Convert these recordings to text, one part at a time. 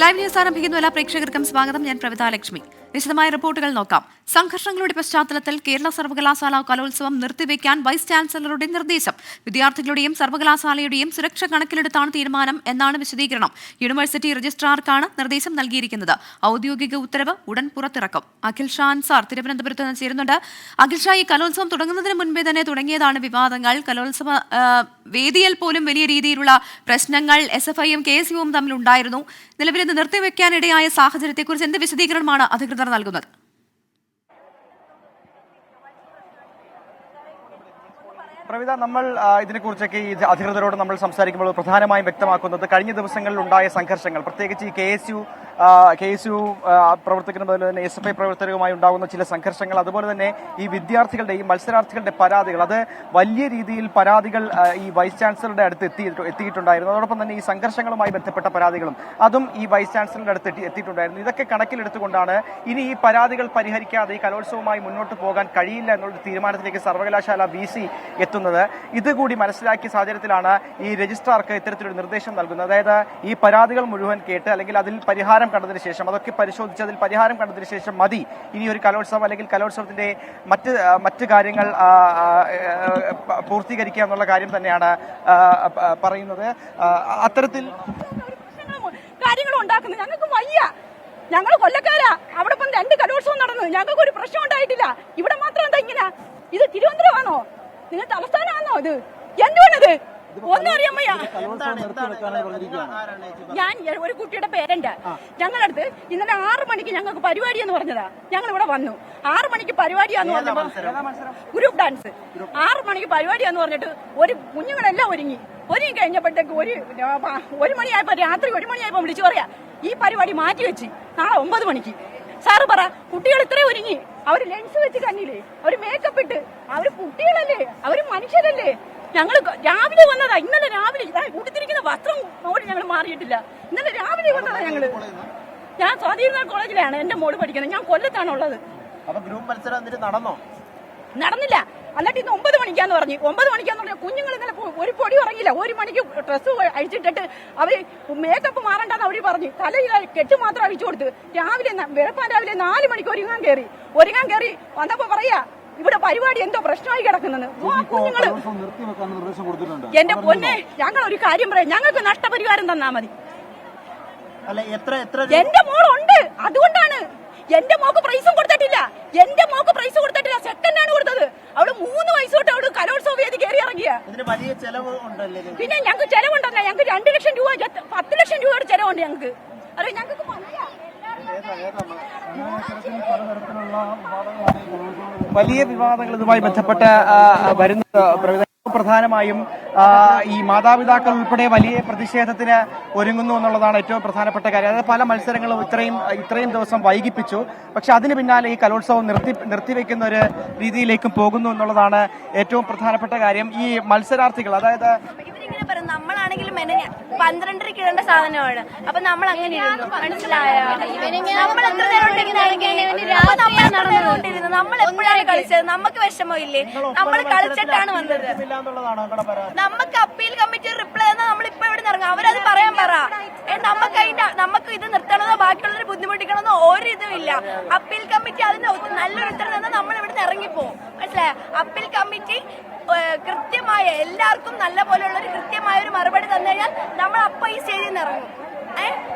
Live news ആരംഭിക്കുന്ന എല്ലാ പ്രേക്ഷകർക്കും സ്വാഗതം. ഞാൻ പ്രവിത ലക്ഷ്മി. വിശദമായ റിപ്പോർട്ടുകൾ നോക്കാം. സംഘർഷങ്ങളുടെ പശ്ചാത്തലത്തിൽ കേരള സർവകലാശാല കലോത്സവം നിർത്തിവെക്കാൻ വൈസ് ചാൻസലറുടെ നിർദ്ദേശം. വിദ്യാർത്ഥികളുടെയും സർവകലാശാലയുടെയും സുരക്ഷ കണക്കിലെടുത്താണ് തീരുമാനം എന്നാണ് വിശദീകരണം. യൂണിവേഴ്സിറ്റി രജിസ്ട്രാർക്കാണ് നിർദ്ദേശം നൽകിയിരിക്കുന്നത്. ഔദ്യോഗിക ഉത്തരവ് ഉടൻ പുറത്തിറക്കും. അഖിൽ ഷാ അൻസാർ തിരുവനന്തപുരത്ത് നിന്ന് ചേരുന്നുണ്ട്. അഖിൽ ഷാ, ഈ കലോത്സവം തുടങ്ങുന്നതിന് മുൻപേ തന്നെ തുടങ്ങിയതാണ് വിവാദങ്ങൾ. കലോത്സവ വേദിയിൽ പോലും വലിയ രീതിയിലുള്ള പ്രശ്നങ്ങൾ SFIയും KSUവും തമ്മിലുണ്ടായിരുന്നു. നിലവിൽ ഇത് നിർത്തിവെക്കാനിടയായ സാഹചര്യത്തെക്കുറിച്ച് എന്ത് വിശദീകരണമാണ് അധികൃതർ നൽകുന്നത്? പ്രവിത, നമ്മൾ ഇതിനെക്കുറിച്ചൊക്കെ ഈ അധികൃതരോട് നമ്മൾ സംസാരിക്കുമ്പോൾ പ്രധാനമായും വ്യക്തമാക്കുന്നത് കഴിഞ്ഞ ദിവസങ്ങളിൽ ഉണ്ടായ സംഘർഷങ്ങൾ, പ്രത്യേകിച്ച് ഈ KSU പ്രവർത്തകരും അതുപോലെ തന്നെ SFI പ്രവർത്തകരുമായി ഉണ്ടാകുന്ന ചില സംഘർഷങ്ങൾ, അതുപോലെ തന്നെ ഈ വിദ്യാർത്ഥികളുടെ ഈ മത്സരാർത്ഥികളുടെ പരാതികൾ, അത് വലിയ രീതിയിൽ പരാതികൾ ഈ വൈസ് ചാൻസലറുടെ അടുത്ത് എത്തിയിട്ടുണ്ടായിരുന്നു. അതോടൊപ്പം തന്നെ ഈ സംഘർഷങ്ങളുമായി ബന്ധപ്പെട്ട പരാതികളും അതും ഈ വൈസ് ചാൻസലറുടെ അടുത്ത് എത്തിയിട്ടുണ്ടായിരുന്നു. ഇതൊക്കെ കണക്കിലെടുത്തുകൊണ്ടാണ് ഇനി ഈ പരാതികൾ പരിഹരിക്കാതെ ഈ കലോത്സവവുമായി മുന്നോട്ട് പോകാൻ കഴിയില്ല എന്നുള്ള തീരുമാനത്തിലേക്ക് സർവകലാശാല VC എത്തുന്നത്. ഇതുകൂടി മനസ്സിലാക്കിയ സാഹചര്യത്തിലാണ് ഈ രജിസ്ട്രാർക്ക് ഇത്തരത്തിലൊരു നിർദ്ദേശം നൽകുന്നത്. അതായത് ഈ പരാതികൾ മുഴുവൻ കേട്ട് അല്ലെങ്കിൽ അതിൽ പരിഹാരം കണ്ടതിന് ശേഷം, അതൊക്കെ പരിശോധിച്ച് അതിൽ പരിഹാരം കണ്ടതിന് ശേഷം മതി ഇനി ഒരു കലോത്സവം അല്ലെങ്കിൽ കലോത്സവത്തിന്റെ മറ്റ് കാര്യങ്ങൾ പൂർത്തീകരിക്കുക എന്നുള്ള കാര്യം തന്നെയാണ് പറയുന്നത്. അത്തരത്തിൽ കാര്യങ്ങൾ ഉണ്ടാക്കുന്നത് ഞങ്ങൾക്ക് വയ്യ. ഞങ്ങൾ കൊല്ലക്കാരാ. അവിടെ ഇപ്പം 2 കലോത്സവം നടന്നു. ഞങ്ങൾക്ക് ഒരു പ്രശ്നം ഉണ്ടായിട്ടില്ല. ഇവിടെ മാത്രം എന്താ ഇങ്ങനെ? ഇത് തിരുവനന്തപുരമാണോ? നിങ്ങൾ തലസ്ഥാനമാണോ? ഇത് എന്തുവാണിത്? ഒന്നും അറിയാൻ വയ്യ. ഞാൻ ഒരു കുട്ടിയുടെ പേരന്റ്. ഞങ്ങളടുത്ത് ഇന്നലെ 6 മണിക്ക് ഞങ്ങൾക്ക് പരിപാടി എന്ന് പറഞ്ഞതാ. ഞങ്ങൾ ഇവിടെ വന്നു. 6 മണിക്ക് പരിപാടിയാന്ന് പറഞ്ഞപ്പോ ഗ്രൂപ്പ് ഡാൻസ് 6 മണിക്ക് പരിപാടിയാന്ന് പറഞ്ഞിട്ട് ഒരു കുഞ്ഞുങ്ങളെല്ലാം ഒരുങ്ങി കഴിഞ്ഞപ്പോഴത്തേക്ക് ഒരു മണിയായപ്പോ, രാത്രി 1 മണിയായപ്പോ വിളിച്ചു പറയാ ഈ പരിപാടി മാറ്റിവെച്ച് നാളെ 9 മണിക്ക്. സാറ് പറ, കുട്ടികൾ ഇത്രയും ഒരുങ്ങി, അവര് ലെൻസ് വെച്ച് കണ്ണില്ലേ, അവര് മേക്കപ്പ് ഇട്ട്, അവര് കുട്ടികളല്ലേ, അവര് മനുഷ്യരല്ലേ. ഞങ്ങൾ രാവിലെ വന്നതാ. ഇന്നലെ രാവിലെ ഉടുത്തിരിക്കുന്ന വസ്ത്രം പോലും ഞങ്ങൾ മാറിയിട്ടില്ല. ഇന്നലെ രാവിലെ വന്നതാ ഞങ്ങള്. ഞാൻ സ്വാധീന കോളേജിലാണ് എന്റെ മോള് പഠിക്കുന്നത്. ഞാൻ കൊല്ലത്താണുള്ളത്. നടന്നില്ല. എന്നിട്ട് ഇന്ന് 9 മണിക്കാന്ന് പറഞ്ഞു. 9 മണിക്കാന്ന് പറഞ്ഞാൽ കുഞ്ഞുങ്ങൾ ഇന്നലെ ഒരു പൊടി ഉറങ്ങില്ല. 1 മണിക്ക് ഡ്രസ്സ് അഴിച്ചിട്ടിട്ട് അവര് മേക്കപ്പ് മാറണ്ടെന്ന് അവര് പറഞ്ഞു. തലയിൽ കെട്ട് മാത്രം അഴിച്ചു കൊടുത്ത് വെളുപ്പാൻ രാവിലെ 4 മണിക്ക് ഒരുങ്ങാൻ കയറി വന്നപ്പോ പറയാ ഇവിടെ പരിപാടി എന്തോ പ്രശ്നമായി കിടക്കുന്നത്. കുഞ്ഞുങ്ങള് എന്റെ പൊന്നെ, ഞങ്ങൾ ഒരു കാര്യം പറയാം, ഞങ്ങൾക്ക് നഷ്ടപരിഹാരം തന്നാ മതി. എന്റെ മോളുണ്ട്, അതുകൊണ്ടാണ്. എന്റെ മോക്ക് പ്രൈസും കൊടുത്തിട്ടില്ല. സെക്കൻഡാണ് കൊടുത്തത്. അവള് 3 വയസ്സ് തൊട്ട് അവള് കലോത്സവ വേദി കയറി ഇറങ്ങിയ. പിന്നെ ഞങ്ങൾക്ക് ചെലവുണ്ടല്ല. ഞങ്ങൾക്ക് 2 ലക്ഷം രൂപ 10 ലക്ഷം രൂപയുടെ ചെലവുണ്ട് ഞങ്ങൾക്ക്. അതെ, ഞങ്ങൾക്ക് വലിയ വിവാദങ്ങൾ ഇതുമായി ബന്ധപ്പെട്ട് വരുന്നത്. പ്രധാനമായും ഈ മാതാപിതാക്കൾ ഉൾപ്പെടെ വലിയ പ്രതിഷേധത്തിന് ഒരുങ്ങുന്നു എന്നുള്ളതാണ് ഏറ്റവും പ്രധാനപ്പെട്ട കാര്യം. അതായത് പല മത്സരങ്ങളും ഇത്രയും ദിവസം വൈകിപ്പിച്ചു. പക്ഷെ അതിന് പിന്നാലെ ഈ കലോത്സവം നിർത്തിവെക്കുന്ന ഒരു രീതിയിലേക്കും പോകുന്നു എന്നുള്ളതാണ് ഏറ്റവും പ്രധാനപ്പെട്ട കാര്യം. ഈ മത്സരാർത്ഥികൾ, അതായത് നമ്മളാണെങ്കിലും 12:30 ഇടേണ്ട സാധനമാണ്. അപ്പൊ നമ്മൾ അങ്ങനെ മനസ്സിലായോ? നമ്മൾ എപ്പോഴാണ് കളിച്ചത്? നമുക്ക് വിഷമമില്ലേ? നമ്മൾ കളിച്ചിട്ടാണ് വന്നത്. നമുക്ക് അപ്പീൽ കമ്മിറ്റി റിപ്ലൈ തന്നാൽ നമ്മളിപ്പോ ഇവിടെ ഇറങ്ങും. അവരത് പറയാൻ പറ. നമുക്ക് ഇത് നിർത്തണമെന്നോ ബാക്കിയുള്ളവർ ബുദ്ധിമുട്ടിക്കണമെന്നോ ഒരു ഇതുമില്ല. അപ്പീൽ കമ്മിറ്റി അതിന് നല്ലൊരു ഉത്തരം തന്നാൽ നമ്മൾ ഇവിടുന്ന് ഇറങ്ങിപ്പോവും. മനസ്സിലായോ? അപ്പീൽ കമ്മിറ്റി കൃത്യമായ എല്ലാവർക്കും നല്ല പോലെയുള്ള ഒരു കൃത്യമായ ഒരു മറുപടി തന്നു കഴിഞ്ഞാൽ നമ്മൾ അപ്പൊ ഈ സ്റ്റേജിൽ നിന്ന് ഇറങ്ങും.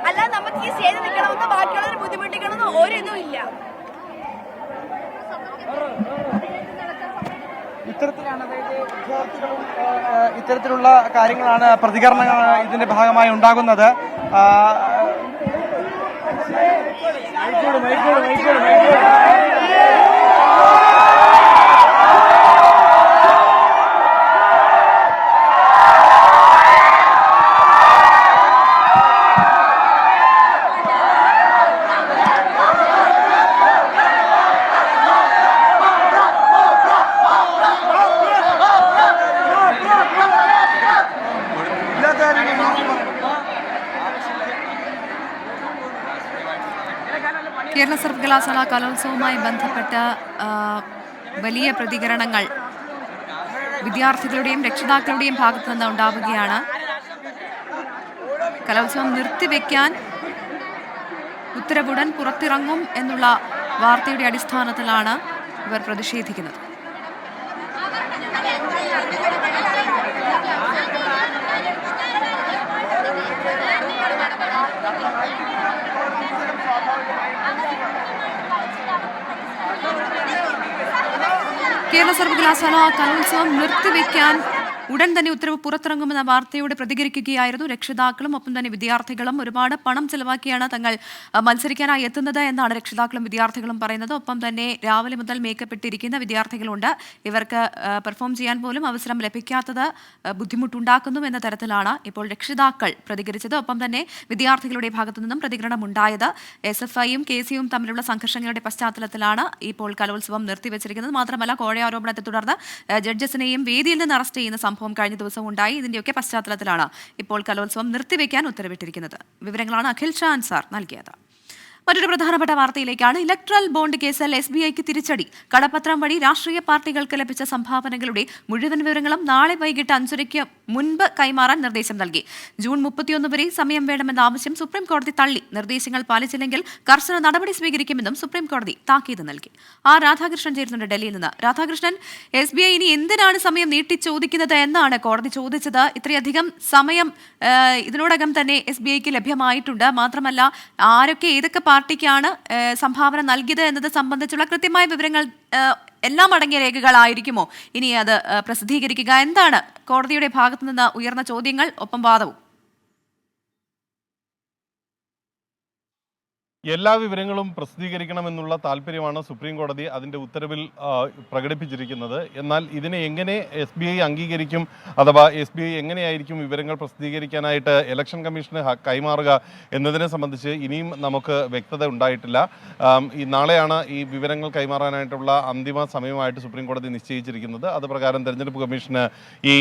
അല്ലാതെ നമുക്ക് ഈ സ്റ്റേജിൽ നിൽക്കണമെന്നോ ബാക്കിയുള്ളവർ ബുദ്ധിമുട്ടിക്കണമെന്നോ ഒരിതും ഇല്ല. ഇത്തരത്തിലുള്ള കാര്യങ്ങളാണ്, പ്രതികരണങ്ങളാണ് ഇതിന്റെ ഭാഗമായി ഉണ്ടാകുന്നത്. കേരള സർവകലാശാല കലോത്സവവുമായി ബന്ധപ്പെട്ട വലിയ പ്രതികരണങ്ങൾ വിദ്യാർത്ഥികളുടെയും രക്ഷിതാക്കളുടെയും ഭാഗത്തു നിന്ന് ഉണ്ടാവുകയാണ്. കലോത്സവം നിർത്തിവെക്കാൻ ഉത്തരവുടൻ പുറത്തിറങ്ങും എന്നുള്ള വാർത്തയുടെ അടിസ്ഥാനത്തിലാണ് ഇവർ പ്രതിഷേധിക്കുന്നത്. കേരള സർവകലാശാല കലോത്സവം നിർത്തിവെക്കാൻ ഉടൻ തന്നെ ഉത്തരവ് പുറത്തിറങ്ങുമെന്ന വാർത്തയോട് പ്രതികരിക്കുകയായിരുന്നു രക്ഷിതാക്കളും ഒപ്പം തന്നെ വിദ്യാർത്ഥികളും. ഒരുപാട് പണം ചെലവാക്കിയാണ് തങ്ങൾ മത്സരിക്കാനായി എത്തുന്നത് എന്നാണ് രക്ഷിതാക്കളും വിദ്യാർത്ഥികളും പറയുന്നത്. ഒപ്പം തന്നെ രാവിലെ മുതൽ മേക്കപ്പ് ഇട്ടിരിക്കുന്ന വിദ്യാർത്ഥികളുണ്ട്. ഇവർക്ക് പെർഫോം ചെയ്യാൻ പോലും അവസരം ലഭിക്കാത്തത് ബുദ്ധിമുട്ടുണ്ടാക്കുന്നു എന്ന തരത്തിലാണ് ഇപ്പോൾ രക്ഷിതാക്കൾ പ്രതികരിച്ചത്. ഒപ്പം തന്നെ വിദ്യാർത്ഥികളുടെ ഭാഗത്തു നിന്നും പ്രതികരണം ഉണ്ടായത്. SFIയും KCയും തമ്മിലുള്ള സംഘർഷങ്ങളുടെ പശ്ചാത്തലത്തിലാണ് ഇപ്പോൾ കലോത്സവം നിർത്തിവെച്ചിരിക്കുന്നത്. മാത്രമല്ല, കോഴ ആരോപണത്തെ തുടർന്ന് ജഡ്ജസിനെയും വേദിയിൽ നിന്ന് അറസ്റ്റ് ചെയ്യുന്ന സംഭവം കഴിഞ്ഞ ദിവസം ഉണ്ടായി. ഇതിന്റെയൊക്കെ പശ്ചാത്തലത്തിലാണ് ഇപ്പോൾ കലോത്സവം നിർത്തിവെക്കാൻ ഉത്തരവിട്ടിരിക്കുന്നത്. വിവരങ്ങളാണ് അഖിൽ ഷാ അൻസാർ നൽകിയത്. മറ്റൊരു പ്രധാനപ്പെട്ട വാർത്തയിലേക്കാണ്. ഇലക്ട്രൽ ബോണ്ട് കേസിൽ SBIക്ക് തിരിച്ചടി. കടപ്പത്രം വഴി രാഷ്ട്രീയ പാർട്ടികൾക്ക് ലഭിച്ച സംഭാവനകളുടെ മുഴുവൻ വിവരങ്ങളും നാളെ വൈകിട്ട് 5:30 മുൻപ് കൈമാറാൻ നിർദ്ദേശം നൽകി. ജൂൺ 31 വരെ സമയം വേണമെന്ന ആവശ്യം സുപ്രീം കോടതി തള്ളി. നിർദ്ദേശങ്ങൾ പാലിച്ചില്ലെങ്കിൽ കർശന നടപടി സ്വീകരിക്കുമെന്നും സുപ്രീം കോടതി താക്കീത് നൽകി. രാധാകൃഷ്ണൻ ചേരുന്നുണ്ട് ഡൽഹിയിൽ നിന്ന്. രാധാകൃഷ്ണൻ, SBI ഇനി എന്തിനാണ് സമയം നീട്ടി ചോദിക്കുന്നത് എന്നാണ് കോടതി ചോദിച്ചത്. ഇത്രയധികം സമയം ഇതിനോടകം തന്നെ SBIക്ക് ലഭ്യമായിട്ടുണ്ട്. മാത്രമല്ല, ആരൊക്കെ ഏതൊക്കെ പാർട്ടിക്കാണ് സംഭാവന നൽകിയത് എന്നത് സംബന്ധിച്ചുള്ള കൃത്യമായ വിവരങ്ങൾ എല്ലാം അടങ്ങിയ രേഖകളായിരിക്കുമോ ഇനി അത് പ്രസിദ്ധീകരിക്കുക? എന്താണ് കോടതിയുടെ ഭാഗത്തു നിന്ന് ഉയർന്ന ചോദ്യങ്ങൾ, ഒപ്പം വാദവും? എല്ലാ വിവരങ്ങളും പ്രസിദ്ധീകരിക്കണമെന്നുള്ള താല്പര്യമാണ് സുപ്രീം കോടതി അതിൻ്റെ ഉത്തരവിൽ പ്രകടിപ്പിച്ചിരിക്കുന്നത്. എന്നാൽ ഇതിനെ എങ്ങനെ SBI അംഗീകരിക്കും, അഥവാ SBI എങ്ങനെയായിരിക്കും വിവരങ്ങൾ പ്രസിദ്ധീകരിക്കാനായിട്ട് ഇലക്ഷൻ കമ്മീഷന് കൈമാറുക എന്നതിനെ സംബന്ധിച്ച് ഇനിയും നമുക്ക് വ്യക്തത ഉണ്ടായിട്ടില്ല. നാളെയാണ് ഈ വിവരങ്ങൾ കൈമാറാനായിട്ടുള്ള അന്തിമ സമയമായിട്ട് സുപ്രീം കോടതി നിശ്ചയിച്ചിരിക്കുന്നത്. അത് പ്രകാരം തെരഞ്ഞെടുപ്പ് കമ്മീഷന് ഈ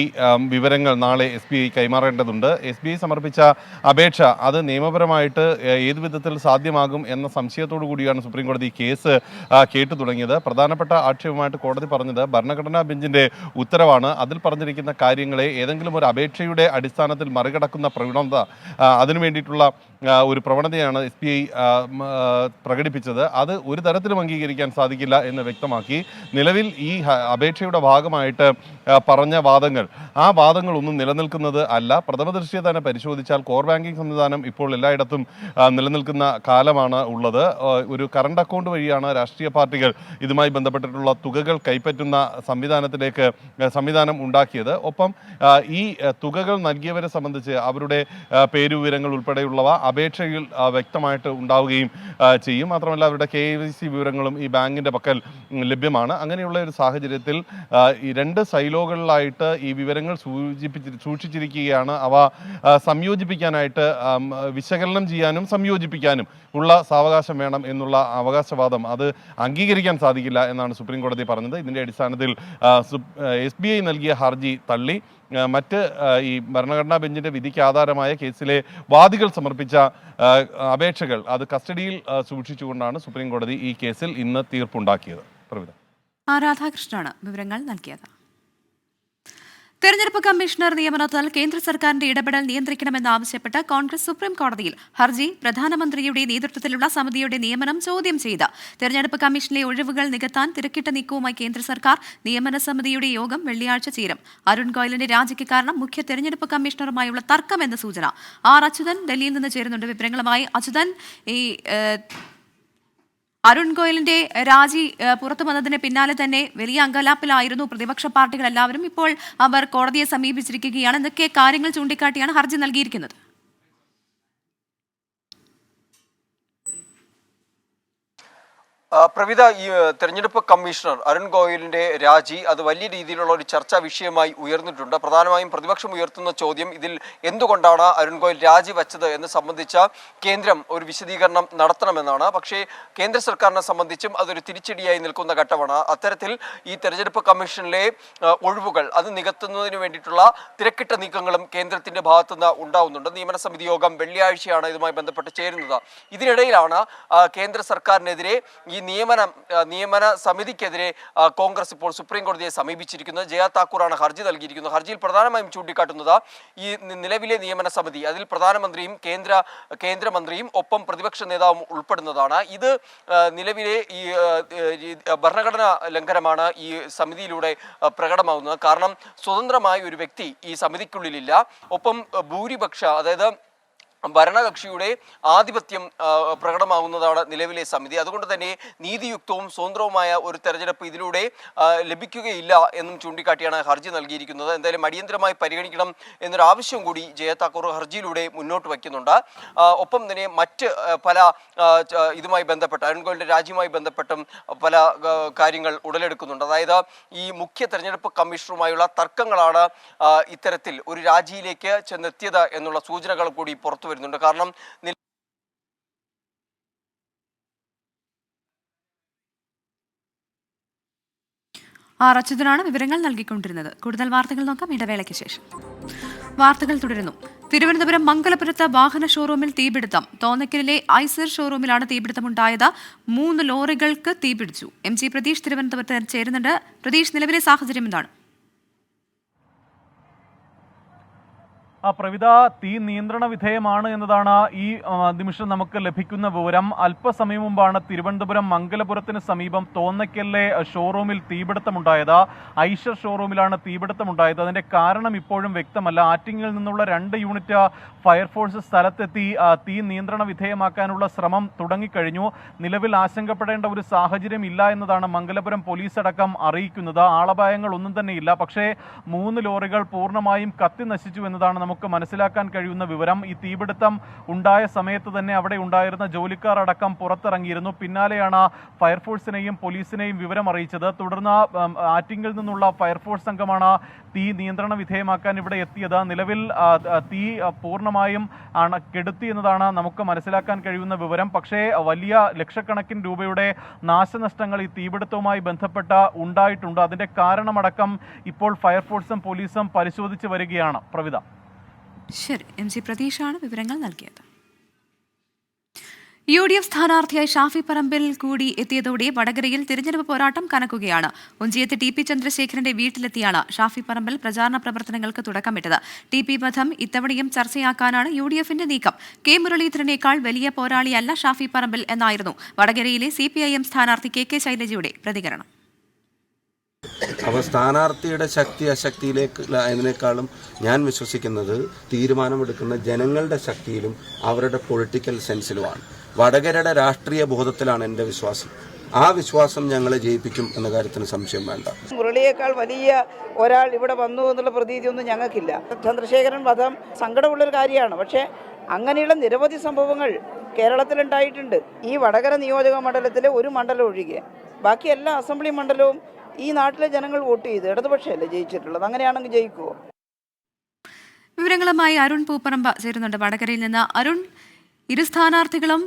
വിവരങ്ങൾ നാളെ SBI കൈമാറേണ്ടതുണ്ട്. SBI സമർപ്പിച്ച അപേക്ഷ അത് നിയമപരമായിട്ട് ഏത് വിധത്തിൽ സാധ്യമാകും എന്ന സംശയത്തോടു കൂടിയാണ് സുപ്രീം കോടതി കേസ് കേട്ടു തുടങ്ങിയത്. പ്രധാനപ്പെട്ട ആക്ഷേപമായിട്ട് കോടതി പറഞ്ഞത് ഭരണഘടനാ ബെഞ്ചിന്റെ ഉത്തരവാണ്. അതിൽ പറഞ്ഞിരിക്കുന്ന കാര്യങ്ങളെ ഏതെങ്കിലും ഒരു അപേക്ഷയുടെ അടിസ്ഥാനത്തിൽ മറികടക്കുന്ന പ്രവണത, അതിനു വേണ്ടിയിട്ടുള്ള ഒരു പ്രവണതയാണ് SBI പ്രകടിപ്പിച്ചത്. അത് ഒരു തരത്തിലും അംഗീകരിക്കാൻ സാധിക്കില്ല എന്ന് വ്യക്തമാക്കി. നിലവിൽ ഈ അപേക്ഷയുടെ ഭാഗമായിട്ട് പറഞ്ഞ വാദങ്ങൾ, ആ വാദങ്ങളൊന്നും നിലനിൽക്കുന്നത് അല്ല. പ്രഥമ ദൃഷ്ട്യാ തന്നെ പരിശോധിച്ചാൽ കോർ ബാങ്കിംഗ് സംവിധാനം ഇപ്പോൾ എല്ലായിടത്തും നിലനിൽക്കുന്ന കാലമാണ് ഉള്ളത്. ഒരു കറണ്ട് അക്കൗണ്ട് വഴിയാണ് രാഷ്ട്രീയ പാർട്ടികൾ ഇതുമായി ബന്ധപ്പെട്ടിട്ടുള്ള തുകകൾ കൈപ്പറ്റുന്ന സംവിധാനം ഉണ്ടാക്കിയത്. ഒപ്പം ഈ തുകകൾ നൽകിയവരെ സംബന്ധിച്ച് അവരുടെ പേരുവിവരങ്ങൾ ഉൾപ്പെടെയുള്ളവ അപേക്ഷയിൽ വ്യക്തമായിട്ട് ഉണ്ടാവുകയും ചെയ്യും. മാത്രമല്ല, അവരുടെ KYC വിവരങ്ങളും ഈ ബാങ്കിന്റെ പക്കൽ ലഭ്യമാണ്. അങ്ങനെയുള്ള ഒരു സാഹചര്യത്തിൽ ഈ 2 സൈലോകളിലായിട്ട് ഈ വിവരങ്ങൾ സൂക്ഷിച്ചിരിക്കുകയാണ്. അവ സംയോജിപ്പിക്കാനായിട്ട്, വിശകലനം ചെയ്യാനും സംയോജിപ്പിക്കാനും ഉള്ള സാവകാശം വേണം എന്നുള്ള അവകാശവാദം അത് അംഗീകരിക്കാൻ സാധിക്കില്ല എന്നാണ് സുപ്രീം കോടതി പറഞ്ഞത്. ഇതിന്റെ അടിസ്ഥാനത്തിൽ SBI നൽകിയ ഹർജി തള്ളി. മറ്റ് ഈ ഭരണഘടനാ ബെഞ്ചിന്റെ വിധിക്ക് ആധാരമായ കേസിലെ വാദികൾ സമർപ്പിച്ച അപേക്ഷകൾ അത് കസ്റ്റഡിയിൽ സൂക്ഷിച്ചുകൊണ്ടാണ് സുപ്രീം കോടതി ഈ കേസിൽ ഇന്ന് തീർപ്പുണ്ടാക്കിയത്. രാധാകൃഷ്ണനാണ് വിവരങ്ങൾ നൽകിയത്. തെരഞ്ഞെടുപ്പ് കമ്മീഷണർ നിയമനത്തിൽ കേന്ദ്ര സർക്കാരിന്റെ ഇടപെടൽ നിയന്ത്രിക്കണമെന്നാവശ്യപ്പെട്ട് കോൺഗ്രസ് സുപ്രീം കോടതിയിൽ ഹർജി. പ്രധാനമന്ത്രിയുടെ നേതൃത്വത്തിലുള്ള സമിതിയുടെ നിയമനം ചോദ്യം ചെയ്ത് തെരഞ്ഞെടുപ്പ് കമ്മീഷനിലെ ഒഴിവുകൾ നികത്താൻ തിരക്കിട്ട നീക്കവുമായി കേന്ദ്ര സർക്കാർ. നിയമന സമിതിയുടെ യോഗം വെള്ളിയാഴ്ച ചേരും. അരുൺ ഗോയലിന്റെ രാജിക്ക് കാരണം മുഖ്യ തെരഞ്ഞെടുപ്പ് കമ്മീഷണറുമായുള്ള തർക്കമെന്ന സൂചന. അച്യുതൻ ഡൽഹിയിൽ നിന്ന് ചേരുന്നുണ്ട് വിവരങ്ങളുമായി. അച്യുതൻ, ഈ അരുൺ ഗോയലിന്റെ രാജി പുറത്തു വന്നതിന് പിന്നാലെ തന്നെ വലിയ അങ്കലാപ്പിലായിരുന്നു പ്രതിപക്ഷ പാർട്ടികൾ എല്ലാവരും. ഇപ്പോൾ അവർ കോടതിയെ സമീപിച്ചിരിക്കുകയാണ്. എന്തൊക്കെ കാര്യങ്ങൾ ചൂണ്ടിക്കാട്ടിയാണ് ഹർജി നൽകിയിരിക്കുന്നത്? പ്രവിത, ഈ തെരഞ്ഞെടുപ്പ് കമ്മീഷണർ അരുൺ ഗോയലിന്റെ രാജി അത് വലിയ രീതിയിലുള്ള ഒരു ചർച്ചാ വിഷയമായി ഉയർന്നിട്ടുണ്ട്. പ്രധാനമായും പ്രതിപക്ഷം ഉയർത്തുന്ന ചോദ്യം ഇതിൽ എന്തുകൊണ്ടാണ് അരുൺ ഗോയൽ രാജിവെച്ചത് എന്ന് സംബന്ധിച്ച കേന്ദ്രം ഒരു വിശദീകരണം നടത്തണമെന്നാണ്. പക്ഷേ കേന്ദ്ര സർക്കാരിനെ സംബന്ധിച്ചും അതൊരു തിരിച്ചടിയായി നിൽക്കുന്ന ഘട്ടമാണ്. അത്തരത്തിൽ ഈ തെരഞ്ഞെടുപ്പ് കമ്മീഷനിലെ ഒഴിവുകൾ അത് നികത്തുന്നതിന് വേണ്ടിയിട്ടുള്ള തിരക്കിട്ട നീക്കങ്ങളും കേന്ദ്രത്തിന്റെ ഭാഗത്തുനിന്ന് ഉണ്ടാവുന്നുണ്ട്. നിയമന സമിതി യോഗം വെള്ളിയാഴ്ചയാണ് ഇതുമായി ബന്ധപ്പെട്ട് ചേരുന്നത്. ഇതിനിടയിലാണ് കേന്ദ്ര സർക്കാരിനെതിരെ ഈ നിയമന സമിതിക്കെതിരെ കോൺഗ്രസ് ഇപ്പോൾ സുപ്രീം കോടതിയെ സമീപിച്ചിരിക്കുന്നത്. ജയ താക്കൂറാണ് ഹർജി നൽകിയിരിക്കുന്നത്. ഹർജിയിൽ പ്രധാനമായും ചൂണ്ടിക്കാട്ടുന്നത് ഈ നിലവിലെ നിയമന സമിതി, അതിൽ പ്രധാനമന്ത്രിയും കേന്ദ്രമന്ത്രിയും ഒപ്പം പ്രതിപക്ഷ നേതാവും ഉൾപ്പെടുന്നതാണ്. ഇത് നിലവിലെ ഈ ഭരണഘടനാ ലംഘനമാണ് ഈ സമിതിയിലൂടെ പ്രകടമാകുന്നത്. കാരണം സ്വതന്ത്രമായ ഒരു വ്യക്തി ഈ സമിതിക്കുള്ളിലില്ല. ഒപ്പം ഭൂരിപക്ഷ, അതായത് ഭരണകക്ഷിയുടെ ആധിപത്യം പ്രകടമാകുന്നതാണ് നിലവിലെ സമിതി. അതുകൊണ്ട് തന്നെ നീതിയുക്തവും സ്വതന്ത്രവുമായ ഒരു തെരഞ്ഞെടുപ്പ് ഇതിലൂടെ ലഭിക്കുകയില്ല എന്നും ചൂണ്ടിക്കാട്ടിയാണ് ഹർജി നൽകിയിരിക്കുന്നത്. എന്തായാലും അടിയന്തരമായി പരിഗണിക്കണം എന്നൊരു ആവശ്യം കൂടി ജയ താക്കൂർ ഹർജിയിലൂടെ മുന്നോട്ട് വയ്ക്കുന്നുണ്ട്. ഒപ്പം തന്നെ മറ്റ് പല ഇതുമായി ബന്ധപ്പെട്ട് അരുൺ ഗോയലിന്റെ രാജിയുമായി ബന്ധപ്പെട്ടും പല കാര്യങ്ങൾ ഉടലെടുക്കുന്നുണ്ട്. അതായത് ഈ മുഖ്യ തെരഞ്ഞെടുപ്പ് കമ്മീഷണറുമായുള്ള തർക്കങ്ങളാണ് ഇത്തരത്തിൽ ഒരു രാജിയിലേക്ക് ചെന്നെത്തിയത് എന്നുള്ള സൂചനകൾ കൂടി പുറത്തു വരുന്നുണ്ട്. കാരണം അച്യുതനാണ് വിവരങ്ങൾ നൽകിക്കൊണ്ടിരുന്നത്. കൂടുതൽ വാർത്തകൾ നോക്കാം ഇടവേളയ്ക്ക് ശേഷം. വാർത്തകൾ തുടരുന്നു. തിരുവനന്തപുരം മംഗലപുരത്ത് വാഹന ഷോറൂമിൽ തീപിടുത്തം. തോന്നക്കലിലെ ഐസർ ഷോറൂമിലാണ് തീപിടുത്തമുണ്ടായത്. 3 ലോറികൾക്ക് തീപിടിച്ചു. MG പ്രതീഷ് തിരുവനന്തപുരത്ത് ചേരുന്നുണ്ട്. പ്രതീഷ്, നിലവിലെ സാഹചര്യം എന്താണ്? പ്രവിത, തീ നിയന്ത്രണ വിധേയമാണ് എന്നതാണ് ഈ നിമിഷം നമുക്ക് ലഭിക്കുന്ന വിവരം. അല്പസമയം മുമ്പാണ് തിരുവനന്തപുരം മംഗലപുരത്തിന് സമീപം തോന്നയ്ക്കലിലെ ഷോറൂമിൽ തീപിടുത്തമുണ്ടായത്. ഐഷർ ഷോറൂമിലാണ് തീപിടുത്തമുണ്ടായത്. അതിന്റെ കാരണം ഇപ്പോഴും വ്യക്തമല്ല. ആറ്റിങ്ങിൽ നിന്നുള്ള 2 യൂണിറ്റ് ഫയർഫോഴ്സ് സ്ഥലത്തെത്തി തീ നിയന്ത്രണ വിധേയമാക്കാനുള്ള ശ്രമം തുടങ്ങിക്കഴിഞ്ഞു. നിലവിൽ ആശങ്കപ്പെടേണ്ട ഒരു സാഹചര്യം ഇല്ല എന്നതാണ് മംഗലപുരം പോലീസ് അടക്കം അറിയിക്കുന്നത്. ആളപായങ്ങൾ ഒന്നും തന്നെ ഇല്ല. പക്ഷേ 3 ലോറികൾ പൂർണ്ണമായും കത്തി നശിച്ചു എന്നതാണ് നമുക്ക് മനസ്സിലാക്കാൻ കഴിയുന്ന വിവരം. ഈ തീപിടുത്തം ഉണ്ടായ സമയത്ത് തന്നെ അവിടെ ഉണ്ടായിരുന്ന ജോലിക്കാർ അടക്കം പുറത്തിറങ്ങിയിരുന്നു. പിന്നാലെയാണ് ഫയർഫോഴ്സിനെയും പോലീസിനെയും വിവരം അറിയിച്ചത്. തുടർന്ന് ആറ്റിങ്ങിൽ നിന്നുള്ള ഫയർഫോഴ്സ് സംഘമാണ് തീ നിയന്ത്രണ വിധേയമാക്കാൻ ഇവിടെ എത്തിയത്. നിലവിൽ തീ പൂർണ്ണമായും കെടുത്തി എന്നതാണ് നമുക്ക് മനസ്സിലാക്കാൻ കഴിയുന്ന വിവരം. പക്ഷേ വലിയ ലക്ഷക്കണക്കിന് രൂപയുടെ നാശനഷ്ടങ്ങൾ ഈ തീപിടുത്തവുമായി ബന്ധപ്പെട്ട് ഉണ്ടായിട്ടുണ്ട്. അതിന്റെ കാരണമടക്കം ഇപ്പോൾ ഫയർഫോഴ്സും പോലീസും പരിശോധിച്ച് വരികയാണ്. പ്രവിത. ശരി, MG പ്രതീഷാണ് വിവരങ്ങൾ നൽകിയത്. UDF സ്ഥാനാർത്ഥിയായി ഷാഫി പറമ്പിൽ കൂടി എത്തിയതോടെ വടകരയിൽ തിരഞ്ഞെടുപ്പ് പോരാട്ടം കനക്കുകയാണ്. ഒഞ്ചിയത്ത് TP ചന്ദ്രശേഖരന്റെ വീട്ടിലെത്തിയാണ് ഷാഫി പറമ്പിൽ പ്രചാരണ പ്രവർത്തനങ്ങൾക്ക് തുടക്കമിട്ടത്. TP വധം ഇത്തവണയും ചർച്ചയാക്കാനാണ് UDFന്റെ നീക്കം. K മുരളീധരനേക്കാൾ വലിയ പോരാളിയല്ല ഷാഫി പറമ്പിൽ എന്നായിരുന്നു വടകരയിലെ CPIM സ്ഥാനാർത്ഥി KK ശൈലജയുടെ പ്രതികരണം. അപ്പോൾ സ്ഥാനാർത്ഥിയുടെ ശക്തി അശക്തിയിലേക്ക് അതിനേക്കാളും ഞാൻ വിശ്വസിക്കുന്നത് തീരുമാനമെടുക്കുന്ന ജനങ്ങളുടെ ശക്തിയിലും അവരുടെ പൊളിറ്റിക്കൽ സെൻസിലുമാണ്. വടകരയുടെ രാഷ്ട്രീയ ബോധത്തിലാണ് എൻ്റെ വിശ്വാസം. ആ വിശ്വാസം ഞങ്ങളെ ജയിപ്പിക്കും എന്ന കാര്യത്തിന് സംശയം വേണ്ട. മുരളിയേക്കാൾ വലിയ ഒരാൾ ഇവിടെ വന്നു എന്നുള്ള പ്രതീതിയൊന്നും ഞങ്ങൾക്കില്ല. ചന്ദ്രശേഖരൻ വധം സങ്കടമുള്ളൊരു കാര്യമാണ്. പക്ഷേ അങ്ങനെയുള്ള നിരവധി സംഭവങ്ങൾ കേരളത്തിലുണ്ടായിട്ടുണ്ട്. ഈ വടകര നിയോജക മണ്ഡലത്തിലെ ഒരു മണ്ഡലം ഒഴികെ ബാക്കി എല്ലാ അസംബ്ലി മണ്ഡലവും ഈ നാട്ടിലെ ജനങ്ങൾ വോട്ട് ചെയ്ത് ഇടതുപക്ഷമല്ലേ ജയിച്ചിട്ടുള്ളത്. അങ്ങനെയാണെങ്കിൽ ജയിക്കുമോ? വിവരങ്ങളുമായി അരുൺ പൂപ്പറമ്പ് ചേരുന്നുണ്ട് വടകരയിൽ നിന്ന്. അരുൺ, ഇരു സ്ഥാനാർത്ഥികളും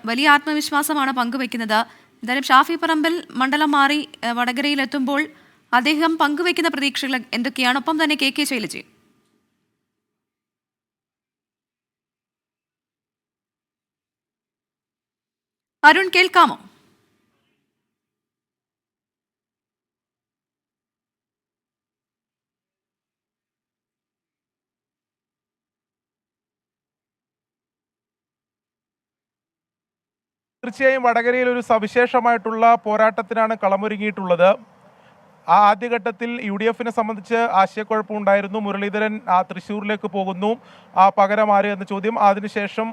വലിയ ആത്മവിശ്വാസമാണ് പങ്കുവെക്കുന്നത്. എന്തായാലും ഷാഫി പറമ്പിൽ മണ്ഡലം മാറി വടകരയിൽ എത്തുമ്പോൾ അദ്ദേഹം പങ്കുവെക്കുന്ന പ്രതീക്ഷകൾ എന്തൊക്കെയാണ്? ഒപ്പം തന്നെ KK ശൈലജ. അരുൺ, കേൾക്കാമോ? തീർച്ചയായും വടകരയിൽ ഒരു സവിശേഷമായിട്ടുള്ള പോരാട്ടത്തിനാണ് കളമൊരുങ്ങിയിട്ടുള്ളത്. ആ ആദ്യഘട്ടത്തിൽ UDFനെ സംബന്ധിച്ച് ആശയക്കുഴപ്പമുണ്ടായിരുന്നു. മുരളീധരൻ തൃശ്ശൂരിലേക്ക് പോകുന്നു, പകരം ആര് എന്ന ചോദ്യം. അതിനുശേഷം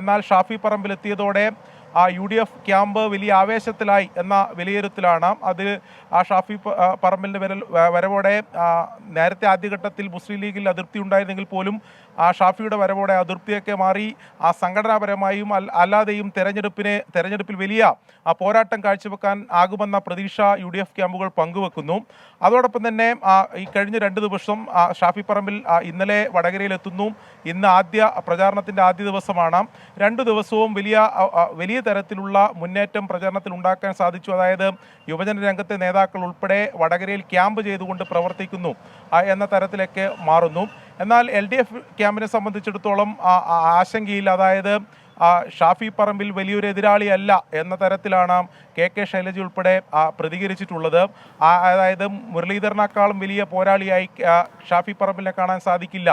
എന്നാൽ ഷാഫി പറമ്പിലെത്തിയതോടെ UDF ക്യാമ്പ് വലിയ ആവേശത്തിലായി എന്ന വിലയിരുത്തലാണ്. അതിൽ ഷാഫി പറമ്പിലിൻ്റെ വരവോടെ നേരത്തെ ആദ്യഘട്ടത്തിൽ മുസ്ലിം ലീഗിൽ അതൃപ്തി ഉണ്ടായിരുന്നെങ്കിൽ പോലും ഷാഫിയുടെ വരവോടെ അതൃപ്തിയൊക്കെ മാറി സംഘടനാപരമായും അല്ലാതെയും തെരഞ്ഞെടുപ്പിൽ വലിയ പോരാട്ടം കാഴ്ചവെക്കാൻ ആകുമെന്ന പ്രതീക്ഷ UDF ക്യാമ്പുകൾ പങ്കുവെക്കുന്നു. അതോടൊപ്പം തന്നെ ഈ കഴിഞ്ഞ 2 ദിവസം ഷാഫി പറമ്പിൽ ഇന്നലെ വടകരയിലെത്തുന്നു. ഇന്ന് പ്രചാരണത്തിൻ്റെ ആദ്യ ദിവസമാണ്. 2 ദിവസവും വലിയ തരത്തിലുള്ള മുന്നേറ്റം പ്രചാരണത്തിൽ ഉണ്ടാക്കാൻ സാധിച്ചു. അതായത് യുവജന രംഗത്തെ നേതാക്കൾ ഉൾപ്പെടെ വടകരയിൽ ക്യാമ്പ് ചെയ്തുകൊണ്ട് പ്രവർത്തിക്കുന്നു എന്ന തരത്തിലേക്ക് മാറുന്നു. എന്നാൽ LDF ക്യാമ്പിനെ സംബന്ധിച്ചിടത്തോളം ആശങ്കയില്ല. അതായത് ഷാഫി പറമ്പിൽ വലിയൊരു എതിരാളിയല്ല എന്ന തരത്തിലാണ് കെ ശൈലജ ഉൾപ്പെടെ പ്രതികരിച്ചിട്ടുള്ളത്. അതായത് മുരളീധരനേക്കാളും വലിയ പോരാളിയായി ഷാഫി പറമ്പിലിനെ കാണാൻ സാധിക്കില്ല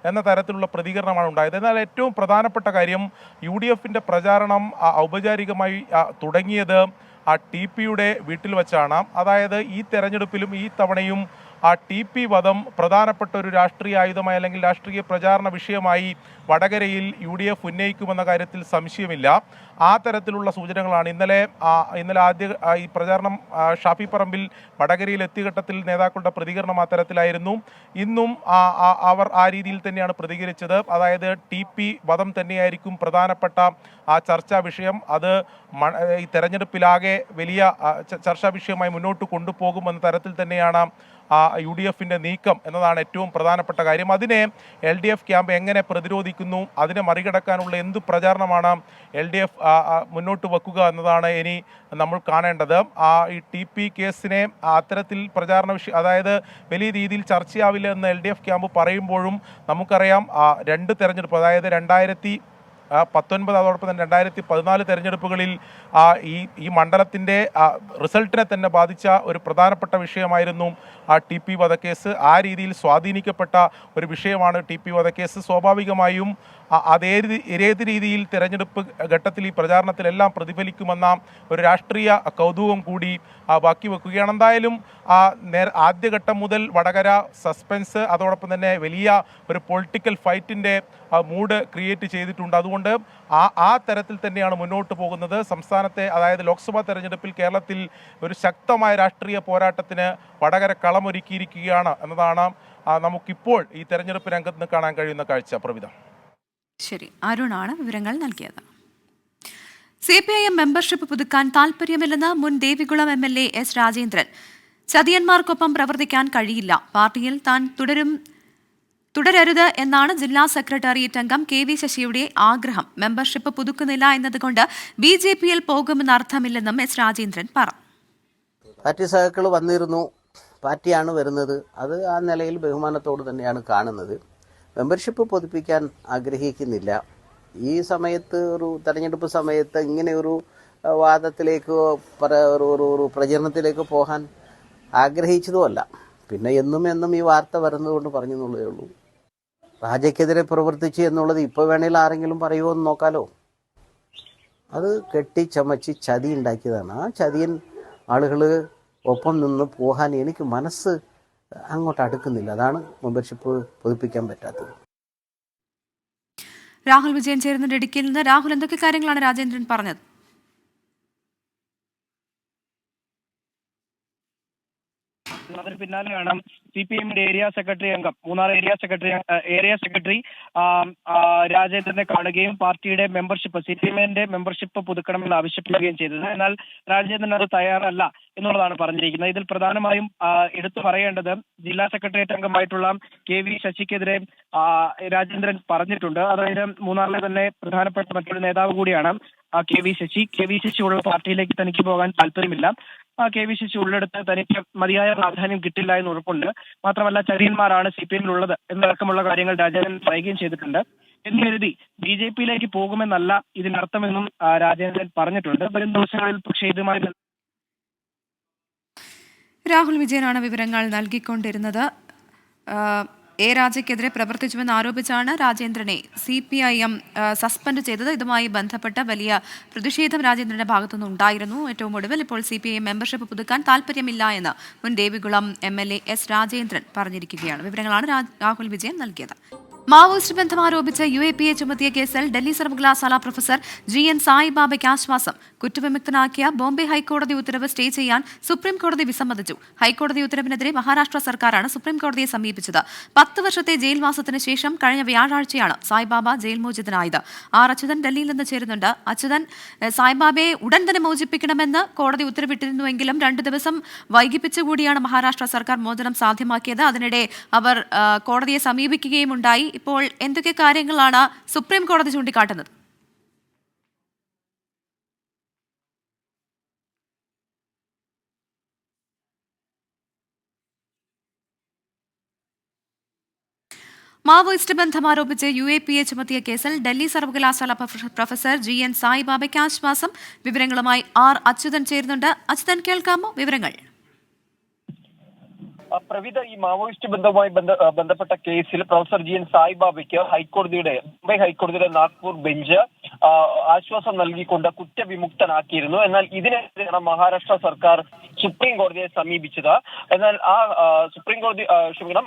എന്ന തരത്തിലുള്ള പ്രതികരണമാണ് ഉണ്ടായത്. എന്നാൽ ഏറ്റവും പ്രധാനപ്പെട്ട കാര്യം UDFന്റെ പ്രചാരണം ഔപചാരികമായി തുടങ്ങിയത് TPയുടെ വീട്ടിൽ വച്ചാണ്. അതായത് ഈ തെരഞ്ഞെടുപ്പിലും ഈ തവണയും TP വധം പ്രധാനപ്പെട്ട ഒരു രാഷ്ട്രീയ ആയുധമായി അല്ലെങ്കിൽ രാഷ്ട്രീയ പ്രചാരണ വിഷയമായി വടകരയിൽ UDF ഉന്നയിക്കുമെന്ന കാര്യത്തിൽ സംശയമില്ല. ആ തരത്തിലുള്ള സൂചനകളാണ് ഇന്നലെ ആദ്യ ഈ പ്രചാരണം ഷാഫി പറമ്പിൽ വടകരയിൽ എത്തിയ ഘട്ടത്തിൽ നേതാക്കളുടെ പ്രതികരണം ആ തരത്തിലായിരുന്നു. ഇന്നും അവർ ആ രീതിയിൽ തന്നെയാണ് പ്രതികരിച്ചത്. അതായത് TP വധം തന്നെയായിരിക്കും പ്രധാനപ്പെട്ട ചർച്ചാ വിഷയം. അത് ഈ തെരഞ്ഞെടുപ്പിലാകെ വലിയ ചർച്ചാ വിഷയമായി മുന്നോട്ട് കൊണ്ടുപോകുമെന്ന തരത്തിൽ തന്നെയാണ് UDFന്റെ നീക്കം എന്നതാണ് ഏറ്റവും പ്രധാനപ്പെട്ട കാര്യം. അതിനെ LDF ക്യാമ്പ് എങ്ങനെ പ്രതിരോധിക്കുന്നു, അതിനെ മറികടക്കാനുള്ള എന്ത് പ്രചാരണമാണ് LDF മുന്നോട്ട് വെക്കുക എന്നതാണ് ഇനി നമ്മൾ കാണേണ്ടത്. ഈ TP കേസിനെ അത്തരത്തിൽ പ്രചാരണ വിഷയം, അതായത് വലിയ രീതിയിൽ ചർച്ചയാവില്ല എന്ന് LDF ക്യാമ്പ് പറയുമ്പോഴും നമുക്കറിയാം 2 തെരഞ്ഞെടുപ്പ്, അതായത് 2019 അതോടൊപ്പം തന്നെ 2014 തെരഞ്ഞെടുപ്പുകളിൽ ഈ മണ്ഡലത്തിൻ്റെ റിസൾട്ടിനെ തന്നെ ബാധിച്ച ഒരു പ്രധാനപ്പെട്ട വിഷയമായിരുന്നു TP വധക്കേസ്. ആ രീതിയിൽ സ്വാധീനിക്കപ്പെട്ട ഒരു വിഷയമാണ് TP വധക്കേസ്. സ്വാഭാവികമായും ഏത് രീതിയിൽ തെരഞ്ഞെടുപ്പ് ഘട്ടത്തിൽ ഈ പ്രചാരണത്തിലെല്ലാം പ്രതിഫലിക്കുമെന്ന ഒരു രാഷ്ട്രീയ കൗതുകം കൂടി ബാക്കി വെക്കുകയാണ്. എന്തായാലും ആദ്യഘട്ടം മുതൽ വടകര സസ്പെൻസ്, അതോടൊപ്പം തന്നെ വലിയ ഒരു പൊളിറ്റിക്കൽ ഫൈറ്റിൻ്റെ മൂഡ് ക്രിയേറ്റ് ചെയ്തിട്ടുണ്ട്. അതുകൊണ്ട് ആ തരത്തിൽ തന്നെയാണ് മുന്നോട്ട് പോകുന്നത്. സംസ്ഥാനത്തെ, അതായത് ലോക്സഭാ തെരഞ്ഞെടുപ്പിൽ കേരളത്തിൽ ഒരു ശക്തമായ രാഷ്ട്രീയ പോരാട്ടത്തിന് വടകര കളമൊരുക്കിയിരിക്കുകയാണ് എന്നതാണ് നമുക്കിപ്പോൾ ഈ തെരഞ്ഞെടുപ്പ് രംഗത്ത് നിന്ന് കാണാൻ കഴിയുന്ന കാഴ്ച. പ്രവിധ. ശരി, അരുണാണ് വിവരങ്ങൾ നൽകിയത്. CPIM മെമ്പർഷിപ്പ് പുതുക്കാൻ താൽപര്യമില്ലെന്ന് മുൻ ദേവികുളം MLA S രാജേന്ദ്രൻ. ചതിയന്മാർക്കൊപ്പം പ്രവർത്തിക്കാൻ കഴിയില്ല, പാർട്ടിയിൽ താൻ തുടരരുത് എന്നാണ് ജില്ലാ സെക്രട്ടേറിയറ്റ് അംഗം KV ശശിയുടെ ആഗ്രഹം. മെമ്പർഷിപ്പ് പുതുക്കുന്നില്ല എന്നതുകൊണ്ട് BJPയിൽ പോകുമെന്ന് അർത്ഥമില്ലെന്നും S രാജേന്ദ്രൻ പറഞ്ഞു. പാർട്ടി സഖാക്കൾ വന്നിരുന്നു, പാർട്ടിയാണ് വരുന്നത്, അത് ആ നിലയിൽ ബഹുമാനത്തോട് തന്നെയാണ് കാണുന്നത്. മെമ്പർഷിപ്പ് പുതുപ്പിക്കാൻ ആഗ്രഹിക്കുന്നില്ല. ഈ സമയത്ത് ഒരു തെരഞ്ഞെടുപ്പ് സമയത്ത് ഇങ്ങനെ ഒരു വാദത്തിലേക്കോ ഒരു പ്രചരണത്തിലേക്കോ പോകാൻ ആഗ്രഹിച്ചതുമല്ല. പിന്നെ എന്നും ഈ വാർത്ത വരുന്നതുകൊണ്ട് പറഞ്ഞു എന്നുള്ളതേ ഉള്ളൂ. രാജയ്ക്കെതിരെ പ്രവർത്തിച്ചു എന്നുള്ളത് ഇപ്പോൾ വേണേൽ ആരെങ്കിലും പറയുമോ എന്ന് നോക്കാലോ. അത് കെട്ടിച്ചമച്ച് ചതി ഉണ്ടാക്കിയതാണ്. ആ ചതിയൻ ആളുകൾ ഒപ്പം നിന്ന് പോകാൻ എനിക്ക് മനസ്സ് അങ്ങോട്ട് അടുക്കുന്നില്ല. അതാണ് മെമ്പർഷിപ്പ് പുതുപ്പിക്കാൻ പറ്റാത്തത്. രാഹുൽ വിജയൻ ചേരുന്നുണ്ട് ഇടുക്കിയിൽ നിന്ന്. രാഹുൽ, എന്തൊക്കെ കാര്യങ്ങളാണ് രാജേന്ദ്രൻ പറഞ്ഞത്? അതിന് പിന്നാലെയാണ് CPIMന്റെ ഏരിയ സെക്രട്ടറി അംഗം, മൂന്നാർ ഏരിയ സെക്രട്ടറി രാജേന്ദ്രനെ കാണുകയും പാർട്ടിയുടെ മെമ്പർഷിപ്പ്, CPIMന്റെ മെമ്പർഷിപ്പ് പുതുക്കണമെന്ന് ആവശ്യപ്പെടുകയും ചെയ്തത്. എന്നാൽ രാജേന്ദ്രൻ അത് തയ്യാറല്ല എന്നുള്ളതാണ് പറഞ്ഞിരിക്കുന്നത്. ഇതിൽ പ്രധാനമായും എടുത്തു പറയേണ്ടത് ജില്ലാ സെക്രട്ടേറിയറ്റ് അംഗമായിട്ടുള്ള KV ശശിക്കെതിരെ രാജേന്ദ്രൻ പറഞ്ഞിട്ടുണ്ട്. അതായത് മൂന്നാറിലെ തന്നെ പ്രധാനപ്പെട്ട മറ്റൊരു നേതാവ് കൂടിയാണ് KV ശശി ഉള്ള പാർട്ടിയിലേക്ക് തനിക്ക് പോകാൻ താല്പര്യമില്ല. KV ശശി ഉള്ളിടത്ത് തനിക്ക് മതിയായ പ്രാധാന്യം കിട്ടില്ല എന്ന് ഉറപ്പുണ്ട്. മാത്രമല്ല ചതിയന്മാരാണ് CPIMൽ ഉള്ളത് എന്നടക്കമുള്ള കാര്യങ്ങൾ രാജേന്ദ്രൻ പറയുകയും ചെയ്തിട്ടുണ്ട്. എന്ന് കരുതി BJPയിലേക്ക് പോകുമെന്നല്ല ഇതിനർത്ഥമെന്നും രാജേന്ദ്രൻ പറഞ്ഞിട്ടുണ്ട്. വരും ദിവസങ്ങളിൽ പക്ഷേ ഇതുമായി രാഹുൽ വിജയനാണ് വിവരങ്ങൾ നൽകിക്കൊണ്ടിരുന്നത്. രാജയ്ക്കെതിരെ പ്രവർത്തിച്ചുവെന്ന് ആരോപിച്ചാണ് രാജേന്ദ്രനെ CPIM സസ്പെൻഡ് ചെയ്തത്. ഇതുമായി ബന്ധപ്പെട്ട വലിയ പ്രതിഷേധം രാജേന്ദ്രന്റെ ഭാഗത്തുനിന്ന് ഉണ്ടായിരുന്നു. ഏറ്റവും ഒടുവിൽ ഇപ്പോൾ CPIM മെമ്പർഷിപ്പ് പുതുക്കാൻ താല്പര്യമില്ല എന്ന് മുൻ ദേവികുളം MLA S രാജേന്ദ്രൻ പറഞ്ഞിരിക്കുകയാണ്. വിവരങ്ങളാണ് രാഹുൽ വിജയൻ നൽകിയത്. മാവോയിസ്റ്റ് ബന്ധം ആരോപിച്ച് UAPA ചുമത്തിയ കേസിൽ ഡൽഹി സർവകലാശാല പ്രൊഫസർ GN സായിബാബയ്ക്ക് ആശ്വാസം. കുറ്റവിമുക്തനാക്കിയ ബോംബെ ഹൈക്കോടതി ഉത്തരവ് സ്റ്റേ ചെയ്യാൻ സുപ്രീം കോടതി വിസമ്മതിച്ചു. ഹൈക്കോടതി ഉത്തരവിനെതിരെ മഹാരാഷ്ട്ര സർക്കാരാണ് സുപ്രീം കോടതിയെ സമീപിച്ചത്. 10 വർഷത്തെ ജയിൽ ശേഷം കഴിഞ്ഞ വ്യാഴാഴ്ചയാണ് സായിബാബ ജയിൽ മോചിതനായത്. അച്യുതൻ ഡൽഹിയിൽ നിന്ന് ചേരുന്നുണ്ട്. അച്യുതൻ, സായിബാബയെ ഉടൻ തന്നെ മോചിപ്പിക്കണമെന്ന് കോടതി ഉത്തരവിട്ടിരുന്നുവെങ്കിലും 2 ദിവസം വൈകിപ്പിച്ചുകൂടിയാണ് മഹാരാഷ്ട്ര സർക്കാർ മോചനം സാധ്യമാക്കിയത്. അതിനിടെ അവർ കോടതിയെ സമീപിക്കുകയും ഉണ്ടായി. ഇപ്പോൾ എന്തൊക്കെ കാര്യങ്ങളാണ് സുപ്രീം കോടതി ചൂണ്ടിക്കാട്ടുന്നത്? മാവോയിസ്റ്റ് ബന്ധം ആരോപിച്ച് UAPA ചുമത്തിയ കേസിൽ ഡൽഹി സർവകലാശാല പ്രൊഫസർ GN സായിബാബയ്ക്ക് ആശ്വാസം. വിവരങ്ങളുമായി R അച്യുതൻ ചേരുന്നുണ്ട്. അച്യുതൻ, കേൾക്കാമോ വിവരങ്ങൾ? പ്രവിധ, ഈ മാവോയിസ്റ്റ് ബന്ധവുമായി ബന്ധപ്പെട്ട കേസിൽ പ്രൊഫസർ GN സായിബാബയ്ക്ക് മുംബൈ ഹൈക്കോടതിയുടെ നാഗ്പൂർ ബെഞ്ച് ആശ്വാസം നൽകിക്കൊണ്ട് കുറ്റവിമുക്തനാക്കിയിരുന്നു. എന്നാൽ ഇതിനെതിരെയാണ് മഹാരാഷ്ട്ര സർക്കാർ സുപ്രീം കോടതിയെ സമീപിച്ചത്. എന്നാൽ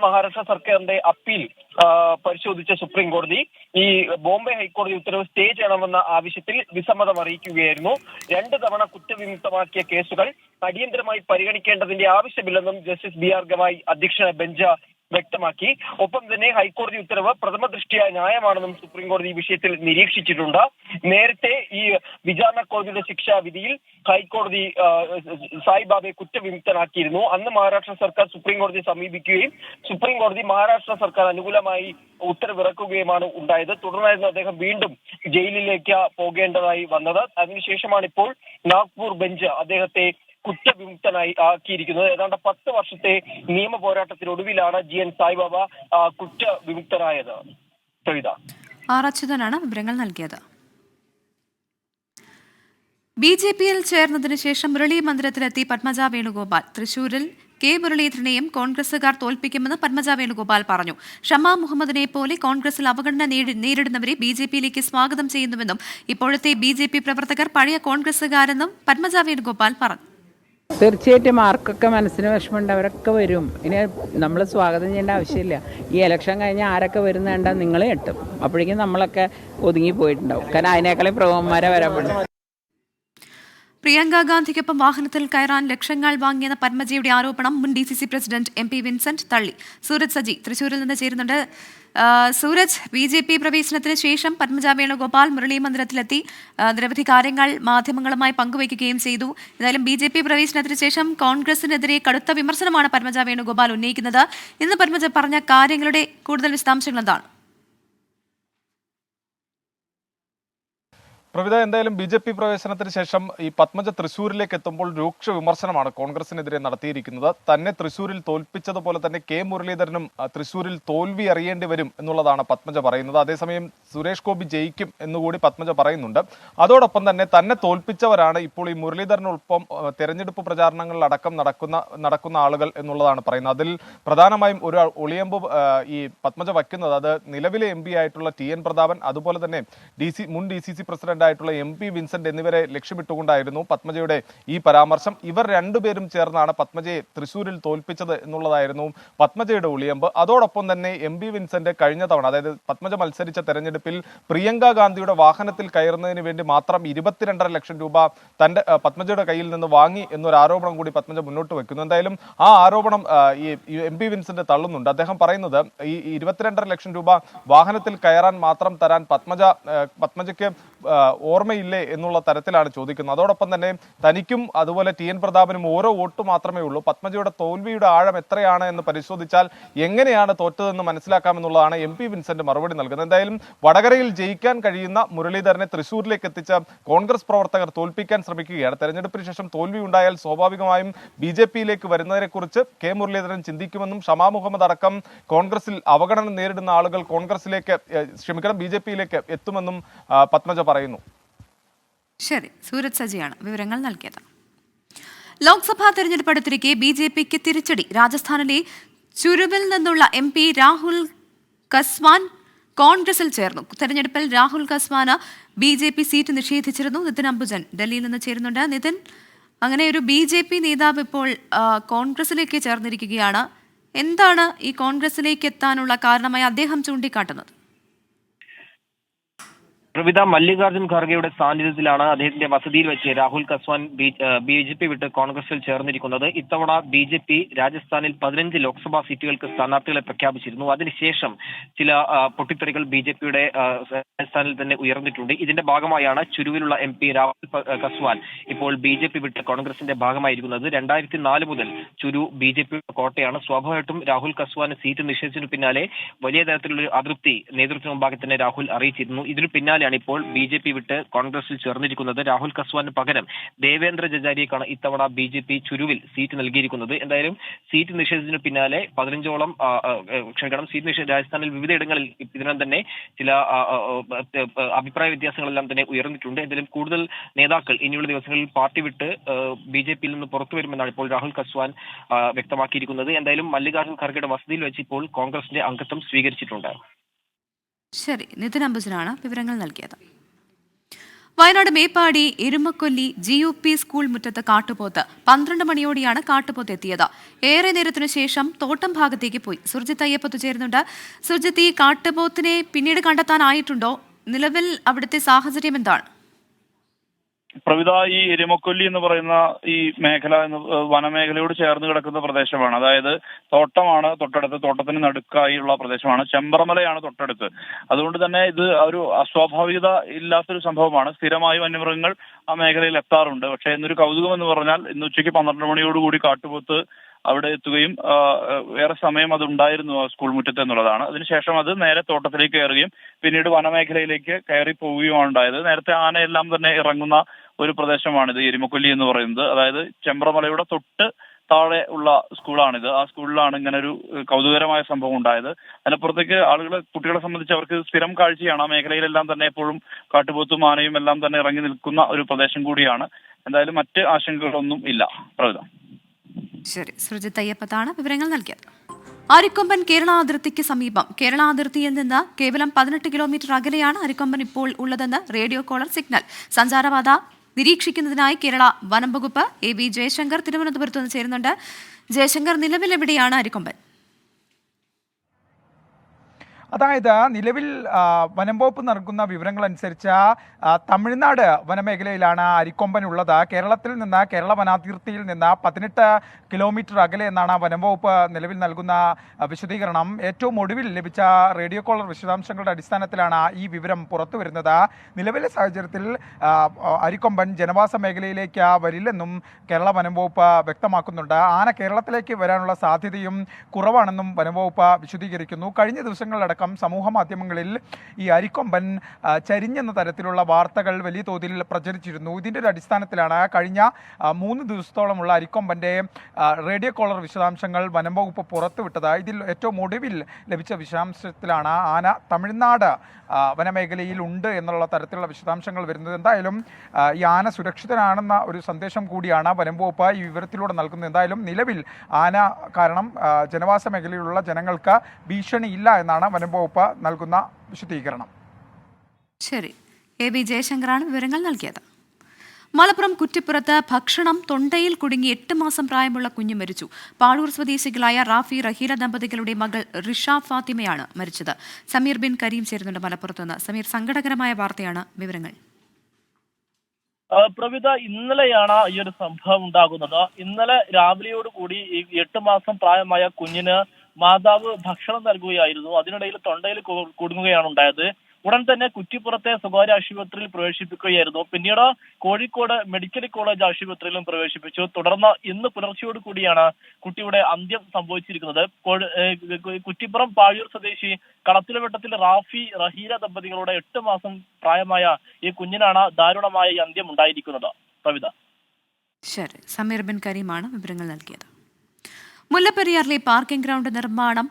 മഹാരാഷ്ട്ര സർക്കാരിന്റെ അപ്പീൽ പരിശോധിച്ച സുപ്രീം കോടതി ഈ ബോംബെ ഹൈക്കോടതി ഉത്തരവ് സ്റ്റേ ചെയ്യണമെന്ന ആവശ്യത്തിൽ വിസമ്മതം അറിയിക്കുകയായിരുന്നു. 2 തവണ കുറ്റവിമുക്തമാക്കിയ കേസുകൾ അടിയന്തരമായി പരിഗണിക്കേണ്ടതിന്റെ ആവശ്യമില്ലെന്നും ജസ്റ്റിസ് BR ഗവായ് അധ്യക്ഷനായ ബെഞ്ച് വ്യക്തമാക്കി. ഒപ്പം തന്നെ ഹൈക്കോടതി ഉത്തരവ് പ്രഥമ ദൃഷ്ട്യാ ന്യായമാണെന്നും സുപ്രീം കോടതി ഈ വിഷയത്തിൽ നിരീക്ഷിച്ചിട്ടുണ്ട്. നേരത്തെ ഈ വിചാരണ കോടതിയുടെ ശിക്ഷാവിധിയിൽ ഹൈക്കോടതി സായിബാബയെ കുറ്റവിമുക്തനാക്കിയിരുന്നു. അന്ന് മഹാരാഷ്ട്ര സർക്കാർ സുപ്രീം കോടതിയെ സമീപിക്കുകയും സുപ്രീം കോടതി മഹാരാഷ്ട്ര സർക്കാർ അനുകൂലമായി ഉത്തരവിറക്കുകയുമാണ് ഉണ്ടായത്. തുടർന്നായിരുന്നു അദ്ദേഹം വീണ്ടും ജയിലിലേക്ക് പോകേണ്ടതായി വന്നത്. അതിനുശേഷമാണ് ഇപ്പോൾ നാഗ്പൂർ ബെഞ്ച് അദ്ദേഹത്തെ കുറ്റവിമുക്തനായി ആക്കിയിരിക്കുന്നത്. ഏതാണ്ട് 10 വർഷത്തെ നിയമ പോരാട്ടത്തിനൊടുവിലാണ് GN സായിബാബ കുറ്റവിമുക്തനായത്. R അച്യുതനാണ് വിവരങ്ങൾ നൽകിയത്. BJPയിൽ ചേർന്നതിനു ശേഷം മുരളി മന്ദിരത്തിലെത്തി പത്മജ വേണുഗോപാൽ. തൃശൂരിൽ K മുരളീധരനെയും കോൺഗ്രസുകാർ തോൽപ്പിക്കുമെന്ന് പത്മജ വേണുഗോപാൽ പറഞ്ഞു. ഷമാ മുഹമ്മദിനെ പോലെ കോൺഗ്രസിൽ അവഗണന നേരിടുന്നവരെ BJPയിലേക്ക് സ്വാഗതം ചെയ്യുന്നുവെന്നും ഇപ്പോഴത്തെ BJP പ്രവർത്തകർ പഴയ കോൺഗ്രസുകാരെന്നും പത്മജ വേണുഗോപാൽ പറഞ്ഞു. തീർച്ചയായിട്ടും ആർക്കൊക്കെ മനസ്സിന് വിഷമമുണ്ട് അവരൊക്കെ വരും. ഇനി നമ്മൾ സ്വാഗതം ചെയ്യേണ്ട ആവശ്യമില്ല. ഈ ഇലക്ഷൻ കഴിഞ്ഞാൽ ആരൊക്കെ വരുന്നുണ്ട നിങ്ങൾ കിട്ടും. അപ്പോഴേക്കും നമ്മളൊക്കെ ഒതുങ്ങി പോയിട്ടുണ്ടാവും. കാരണം അതിനേക്കാളും പ്രഭവന്മാരെ വരാൻ പറ്റും. പ്രിയങ്ക ഗാന്ധിക്കൊപ്പം വാഹനത്തിൽ കയറാൻ ലക്ഷങ്ങൾ വാങ്ങിയെന്ന പത്മജയുടെ ആരോപണം മുൻ DCC പ്രസിഡന്റ് MP വിൻസെന്റ് തള്ളി. സൂരജ് സജി തൃശൂരിൽ നിന്ന് ചേരുന്നുണ്ട്. സൂരജ്, BJP പ്രവേശനത്തിന് ശേഷം പത്മജ വേണുഗോപാൽ മുരളി മന്ദിരത്തിലെത്തി നിരവധി കാര്യങ്ങൾ മാധ്യമങ്ങളുമായി പങ്കുവയ്ക്കുകയും ചെയ്തു. എന്തായാലും BJP പ്രവേശനത്തിന് ശേഷം കോൺഗ്രസിനെതിരെ കടുത്ത വിമർശനമാണ് പത്മജ വേണുഗോപാൽ ഉന്നയിക്കുന്നത്. ഇന്ന് പത്മജ പറഞ്ഞ കാര്യങ്ങളുടെ കൂടുതൽ വിശദാംശങ്ങൾ എന്താണ്? പ്രവിധ, എന്തായാലും BJP പ്രവേശനത്തിന് ശേഷം ഈ പത്മജ തൃശ്ശൂരിലേക്ക് എത്തുമ്പോൾ രൂക്ഷ വിമർശനമാണ് കോൺഗ്രസിനെതിരെ നടത്തിയിരിക്കുന്നത്. തന്നെ തൃശ്ശൂരിൽ തോൽപ്പിച്ചതുപോലെ തന്നെ K മുരളീധരനും തൃശ്ശൂരിൽ തോൽവി അറിയേണ്ടി വരും എന്നുള്ളതാണ് പത്മജ പറയുന്നത്. അതേസമയം സുരേഷ് ഗോപി ജയിക്കും എന്നുകൂടി പത്മജ പറയുന്നുണ്ട്. അതോടൊപ്പം തന്നെ തോൽപ്പിച്ചവരാണ് ഇപ്പോൾ ഈ മുരളീധരനൊപ്പം തെരഞ്ഞെടുപ്പ് പ്രചാരണങ്ങളിലടക്കം നടക്കുന്ന ആളുകൾ എന്നുള്ളതാണ് പറയുന്നത്. അതിൽ പ്രധാനമായും ഒരു ഒളിയമ്പ് ഈ പത്മജ വയ്ക്കുന്നത് അത് നിലവിലെ MP ആയിട്ടുള്ള TN പ്രതാപൻ, അതുപോലെ തന്നെ മുൻ DCC പ്രസിഡന്റ് ആയിട്ടുള്ള MP വിൻസെന്റ് എന്നിവരെ ലക്ഷ്യമിട്ടുകൊണ്ടായിരുന്നു പത്മജയുടെ ഈ പരാമർശം. ഇവർ രണ്ടുപേരും ചേർന്നാണ് പത്മജയെ തൃശ്ശൂരിൽ തോൽപ്പിച്ചത് എന്നുള്ളതായിരുന്നു പത്മജയുടെ ഒളിയമ്പ്. അതോടൊപ്പം തന്നെ MP വിൻസെന്റ് കഴിഞ്ഞ തവണ, അതായത് പത്മജ മത്സരിച്ച തെരഞ്ഞെടുപ്പിൽ പ്രിയങ്ക ഗാന്ധിയുടെ വാഹനത്തിൽ കയറുന്നതിന് വേണ്ടി മാത്രം 22.5 ലക്ഷം രൂപ പത്മജയുടെ കയ്യിൽ നിന്ന് വാങ്ങി എന്നൊരു ആരോപണം കൂടി പത്മജ മുന്നോട്ട് വെക്കുന്നു. എന്തായാലും ആ ആരോപണം ഈ MP വിൻസെന്റ് തള്ളുന്നുണ്ട്. അദ്ദേഹം പറയുന്നത് ഈ 22.5 ലക്ഷം രൂപ വാഹനത്തിൽ കയറാൻ മാത്രം തരാൻ പത്മജയ്ക്ക് ഓർമ്മയില്ലേ എന്നുള്ള തരത്തിലാണ് ചോദിക്കുന്നത്. അതോടൊപ്പം തന്നെ തനിക്കും അതുപോലെ TN പ്രതാപനും ഓരോ വോട്ട് മാത്രമേ ഉള്ളൂ. പത്മജയുടെ തോൽവിയുടെ ആഴം എത്രയാണ് എന്ന് പരിശോധിച്ചാൽ എങ്ങനെയാണ് തോറ്റതെന്ന് മനസ്സിലാക്കാമെന്നുള്ളതാണ് MP വിൻസെന്റ് മറുപടി നൽകുന്നത്. എന്തായാലും വടകരയിൽ ജയിക്കാൻ കഴിയുന്ന മുരളീധരനെ തൃശ്ശൂരിലേക്ക് എത്തിച്ച കോൺഗ്രസ് പ്രവർത്തകർ തോൽപ്പിക്കാൻ ശ്രമിക്കുകയാണ്. തെരഞ്ഞെടുപ്പിന് ശേഷം തോൽവി ഉണ്ടായാൽ സ്വാഭാവികമായും BJPയിലേക്ക് വരുന്നതിനെക്കുറിച്ച് K മുരളീധരൻ ചിന്തിക്കുമെന്നും ഷമാ മുഹമ്മദ് അടക്കം കോൺഗ്രസിൽ അവഗണന നേരിടുന്ന ആളുകൾ BJPയിലേക്ക് എത്തുമെന്നും പത്മജ പറയുന്നു. ശരി, സൂരജ് സജിയാണ് വിവരങ്ങൾ നൽകിയത്. ലോക്സഭാ തെരഞ്ഞെടുപ്പ് അടുത്തിരിക്കെ BJPക്ക് തിരിച്ചടി. രാജസ്ഥാനിലെ ചുരുവിൽ നിന്നുള്ള MP രാഹുൽ കസ്വാൻ കോൺഗ്രസിൽ ചേർന്നു. തെരഞ്ഞെടുപ്പിൽ രാഹുൽ കസ്വാന് BJP സീറ്റ് നിഷേധിച്ചിരുന്നു. നിതിൻ അംബുജൻ ഡൽഹിയിൽ നിന്ന് ചേരുന്നുണ്ട്. നിതിൻ, അങ്ങനെ ഒരു BJP നേതാവ് ഇപ്പോൾ കോൺഗ്രസിലേക്ക് ചേർന്നിരിക്കുകയാണ്. എന്താണ് ഈ കോൺഗ്രസിലേക്ക് എത്താനുള്ള കാരണമായി അദ്ദേഹം ചൂണ്ടിക്കാട്ടുന്നത്? പ്രവിധ, മല്ലികാർജ്ജുൻ ഖാർഗെയുടെ സാന്നിധ്യത്തിലാണ് അദ്ദേഹത്തിന്റെ വസതിയിൽ വെച്ച് രാഹുൽ കസ്വാൻ BJP വിട്ട് കോൺഗ്രസിൽ ചേർന്നിരിക്കുന്നത്. ഇത്തവണ BJP രാജസ്ഥാനിൽ 15 ലോക്സഭാ സീറ്റുകൾക്ക് സ്ഥാനാർത്ഥികളെ പ്രഖ്യാപിച്ചിരുന്നു. അതിനുശേഷം ചില പൊട്ടിത്തെറികൾ BJPയുടെ രാജസ്ഥാനിൽ തന്നെ ഉയർന്നിട്ടുണ്ട്. ഇതിന്റെ ഭാഗമായാണ് ചുരുവിലുള്ള MP രാഹുൽ കസ്വാൻ ഇപ്പോൾ BJP വിട്ട് കോൺഗ്രസിന്റെ ഭാഗമായിരിക്കുന്നത്. 2004 മുതൽ ചുരു BJPയുടെ കോട്ടയാണ്. സ്വാഭാവികമായിട്ടും രാഹുൽ കസ്വാന് സീറ്റ് നിഷേധിച്ചതിനു പിന്നാലെ വലിയ തരത്തിലുള്ള അതൃപ്തി നേതൃത്വത്തിന് മുമ്പാകെ തന്നെ രാഹുൽ അറിയിച്ചിരുന്നു. ഇതിനു പിന്നാലെ പിന്നാലെയാണ് ഇപ്പോൾ BJP വിട്ട് കോൺഗ്രസിൽ ചേർന്നിരിക്കുന്നത്. രാഹുൽ കസ്വാന് പകരം ദേവേന്ദ്ര ജജാരിയേക്കാണ് ഇത്തവണ BJP ചുരുവിൽ സീറ്റ് നൽകിയിരിക്കുന്നത്. എന്തായാലും സീറ്റ് നിഷേധത്തിന് പിന്നാലെ 15ഓളം രാജസ്ഥാനിൽ വിവിധയിടങ്ങളിൽ ഇതിനകം തന്നെ ചില അഭിപ്രായ വ്യത്യാസങ്ങളെല്ലാം തന്നെ ഉയർന്നിട്ടുണ്ട്. എന്തായാലും കൂടുതൽ നേതാക്കൾ ഇനിയുള്ള ദിവസങ്ങളിൽ പാർട്ടി വിട്ട് BJPയിൽ നിന്ന് പുറത്തു വരുമെന്നാണ് ഇപ്പോൾ രാഹുൽ കസ്വാൻ വ്യക്തമാക്കിയിരിക്കുന്നത്. എന്തായാലും മല്ലികാർജ്ജുൻ ഖർഗെയുടെ വസതിയിൽ വെച്ച് ഇപ്പോൾ കോൺഗ്രസിന്റെ അംഗത്വം സ്വീകരിച്ചിട്ടുണ്ട്. ശരി, നിതിൻ അംബുജനാണ് വിവരങ്ങൾ നൽകിയത്. വയനാട് മേപ്പാടി എരുമക്കൊല്ലി GUP സ്കൂൾ മുറ്റത്ത് കാട്ടുപോത്ത് 12 മണിയോടെയാണ് കാട്ടുപോത്ത് എത്തിയത്. ഏറെ നേരത്തിനു ശേഷം തോട്ടം ഭാഗത്തേക്ക് പോയി. സുർജിത്ത് അയ്യപ്പത്ത് ചേരുന്നുണ്ട്. സുർജിത്ത്, ഈ കാട്ടുപോത്തിനെ പിന്നീട് കണ്ടെത്താനായിട്ടുണ്ടോ? നിലവിൽ അവിടുത്തെ സാഹചര്യം എന്താണ്? പ്രവിത, ഈ എരുമക്കൊല്ലി എന്ന് പറയുന്ന ഈ മേഖല വനമേഖലയോട് ചേർന്ന് കിടക്കുന്ന പ്രദേശമാണ്. അതായത് തോട്ടമാണ് തൊട്ടടുത്ത്, തോട്ടത്തിന് നടുക്കായുള്ള പ്രദേശമാണ്. ചെമ്പ്രമലയാണ് തൊട്ടടുത്ത്. അതുകൊണ്ട് തന്നെ ഇത് ഒരു അസ്വാഭാവികത ഇല്ലാത്തൊരു സംഭവമാണ്. സ്ഥിരമായി വന്യമൃഗങ്ങൾ ആ മേഖലയിൽ എത്താറുണ്ട്. പക്ഷേ ഇന്നൊരു കൗതുകം എന്ന് പറഞ്ഞാൽ ഇന്ന് ഉച്ചയ്ക്ക് 12 മണിയോടുകൂടി കാട്ടുപോത്ത് അവിടെ എത്തുകയും ഏറെ സമയം അതുണ്ടായിരുന്നു ആ സ്കൂൾ മുറ്റത്ത് എന്നുള്ളതാണ്. അതിനുശേഷം അത് നേരെ തോട്ടത്തിലേക്ക് കയറുകയും പിന്നീട് വനമേഖലയിലേക്ക് കയറി പോവുകയുമാണ് ഉണ്ടായത്. നേരത്തെ ആനയെല്ലാം തന്നെ ഇറങ്ങുന്ന ഒരു പ്രദേശമാണിത് എരുമക്കൊല്ലി എന്ന് പറയുന്നത്. അതായത് ചെമ്പ്രമലയുടെ തൊട്ട് താഴെ ഉള്ള സ്കൂളാണിത്. ആ സ്കൂളിലാണ് ഇങ്ങനെ ഒരു കൗതുകരമായ സംഭവം ഉണ്ടായത്. അതിനപ്പുറത്തേക്ക് കുട്ടികളെ സംബന്ധിച്ച് അവർക്ക് സ്ഥിരം കാഴ്ചയാണ്. ആ മേഖലയിലെല്ലാം തന്നെ എപ്പോഴും കാട്ടുപോത്തും ആനയും എല്ലാം തന്നെ ഇറങ്ങി നിൽക്കുന്ന ഒരു പ്രദേശം കൂടിയാണ്. എന്തായാലും മറ്റ് ആശങ്കകളൊന്നും ഇല്ല. പ്രവിധ. ശരി, സുർജിത്ത് അയ്യപ്പത്താണ് വിവരങ്ങൾ നൽകിയത്. അരിക്കൊമ്പൻ കേരള അതിർത്തിക്ക് സമീപം. കേരള അതിർത്തിയിൽ നിന്ന് കേവലം 18 കിലോമീറ്റർ അകലെയാണ് അരിക്കൊമ്പൻ ഇപ്പോൾ ഉള്ളതെന്ന് റേഡിയോ കോളർ സിഗ്നൽ. സഞ്ചാരപാത നിരീക്ഷിക്കുന്നതിനായി കേരള വനം വകുപ്പ് AB ജയശങ്കർ തിരുവനന്തപുരത്ത് നിന്ന് ചേരുന്നുണ്ട്. ജയശങ്കർ, നിലവിൽ എവിടെയാണ് അരിക്കൊമ്പൻ? അതായത് നിലവിൽ വനം വകുപ്പ് നൽകുന്ന വിവരങ്ങൾ അനുസരിച്ച് തമിഴ്നാട് വനമേഖലയിലാണ് അരിക്കൊമ്പൻ ഉള്ളത്. കേരളത്തിൽ നിന്ന്, കേരള വനാതിർത്തിയിൽ നിന്ന് 18 കിലോമീറ്റർ അകലെ എന്നാണ് വനം വകുപ്പ് നിലവിൽ നൽകുന്ന വിശദീകരണം. ഏറ്റവും ഒടുവിൽ ലഭിച്ച റേഡിയോ കോളർ വിശദാംശങ്ങളുടെ അടിസ്ഥാനത്തിലാണ് ഈ വിവരം പുറത്തു വരുന്നത്. നിലവിലെ സാഹചര്യത്തിൽ അരിക്കൊമ്പൻ ജനവാസ മേഖലയിലേക്ക് വരില്ലെന്നും കേരള വനം വകുപ്പ് വ്യക്തമാക്കുന്നുണ്ട്. ആന കേരളത്തിലേക്ക് വരാനുള്ള സാധ്യതയും കുറവാണെന്നും വനം വകുപ്പ് വിശദീകരിക്കുന്നു. കഴിഞ്ഞ ദിവസങ്ങളിലടക്കം സമൂഹ മാധ്യമങ്ങളിൽ ഈ അരിക്കൊമ്പൻ ചരിഞ്ഞെന്ന തരത്തിലുള്ള വാർത്തകൾ വലിയ തോതിൽ പ്രചരിച്ചിരുന്നു. ഇതിൻ്റെ ഒരു അടിസ്ഥാനത്തിലാണ് കഴിഞ്ഞ 3 ദിവസത്തോളമുള്ള അരിക്കൊമ്പൻ്റെ റേഡിയോ കോളർ വിശദാംശങ്ങൾ വനം വകുപ്പ് പുറത്തുവിട്ടത്. ഇതിൽ ഏറ്റവും ഒടുവിൽ ലഭിച്ച വിശദാംശത്തിലാണ് ആന തമിഴ്നാട് വനമേഖലയിൽ ഉണ്ട് എന്നുള്ള തരത്തിലുള്ള വിശദാംശങ്ങൾ വരുന്നത്. എന്തായാലും ഈ ആന സുരക്ഷിതനാണെന്ന ഒരു സന്ദേശം കൂടിയാണ് വനം വകുപ്പ് ഈ വിവരത്തിലൂടെ നൽകുന്നത്. എന്തായാലും നിലവിൽ ആന കാരണം ജനവാസ മേഖലയിലുള്ള ജനങ്ങൾക്ക് ഭീഷണിയില്ല എന്നാണ് വനം വകുപ്പ് നൽകുന്ന വിശദീകരണം. ശരി, AB ജയശങ്കറാണ് വിവരങ്ങൾ നൽകിയത്. മലപ്പുറം കുറ്റിപ്പുറത്ത് ഭക്ഷണം തൊണ്ടയിൽ കുടുങ്ങി 8 മാസം പ്രായമുള്ള കുഞ്ഞ് മരിച്ചു. പാഴൂർ സ്വദേശികളായ റാഫി റഹീല ദമ്പതികളുടെ മകൾ റിഷ ഫാത്തിമയാണ് മരിച്ചത്. സമീർ ബിൻ കരീം ചേരുന്നുണ്ട് മലപ്പുറത്തുനിന്ന്. സമീർ, സങ്കടകരമായ വാർത്തയാണ്, വിവരങ്ങൾ. പ്രവിധ, ഇന്നലെയാണ് ഈ ഒരു സംഭവം ഉണ്ടാകുന്നത്. ഇന്നലെ രാവിലെയോടുകൂടി ഈ 8 മാസം പ്രായമായ കുഞ്ഞിന് മാതാവ് ഭക്ഷണം നൽകുകയായിരുന്നു. അതിനിടയിൽ തൊണ്ടയിൽ കുടുങ്ങുകയാണ് ഉണ്ടായത്. ഉടൻ തന്നെ കുറ്റിപ്പുറത്തെ സ്വകാര്യ ആശുപത്രിയിൽ പ്രവേശിപ്പിക്കുകയായിരുന്നു. പിന്നീട് കോഴിക്കോട് മെഡിക്കൽ കോളേജ് ആശുപത്രിയിലും പ്രവേശിപ്പിച്ചു. തുടർന്ന് ഇന്ന് പുലർച്ചയോട് കൂടിയാണ് കുട്ടിയുടെ അന്ത്യം സംഭവിച്ചിരിക്കുന്നത്. കുറ്റിപ്പുറം പാഴൂർ സ്വദേശി കളത്തിലവട്ടത്തിൽ റാഫി റഹീല ദമ്പതികളുടെ 8 മാസം പ്രായമായ ഈ കുഞ്ഞിനാണ് ദാരുണമായ ഈ അന്ത്യം ഉണ്ടായിരിക്കുന്നത്. കവിത. ശരി, സമീർ ബിൻ കരീമാണ് വിവരങ്ങൾ നൽകിയത്. മുല്ലപ്പെരിയാറിലെ പാർക്കിംഗ് ഗ്രൗണ്ട് നിർമ്മാണം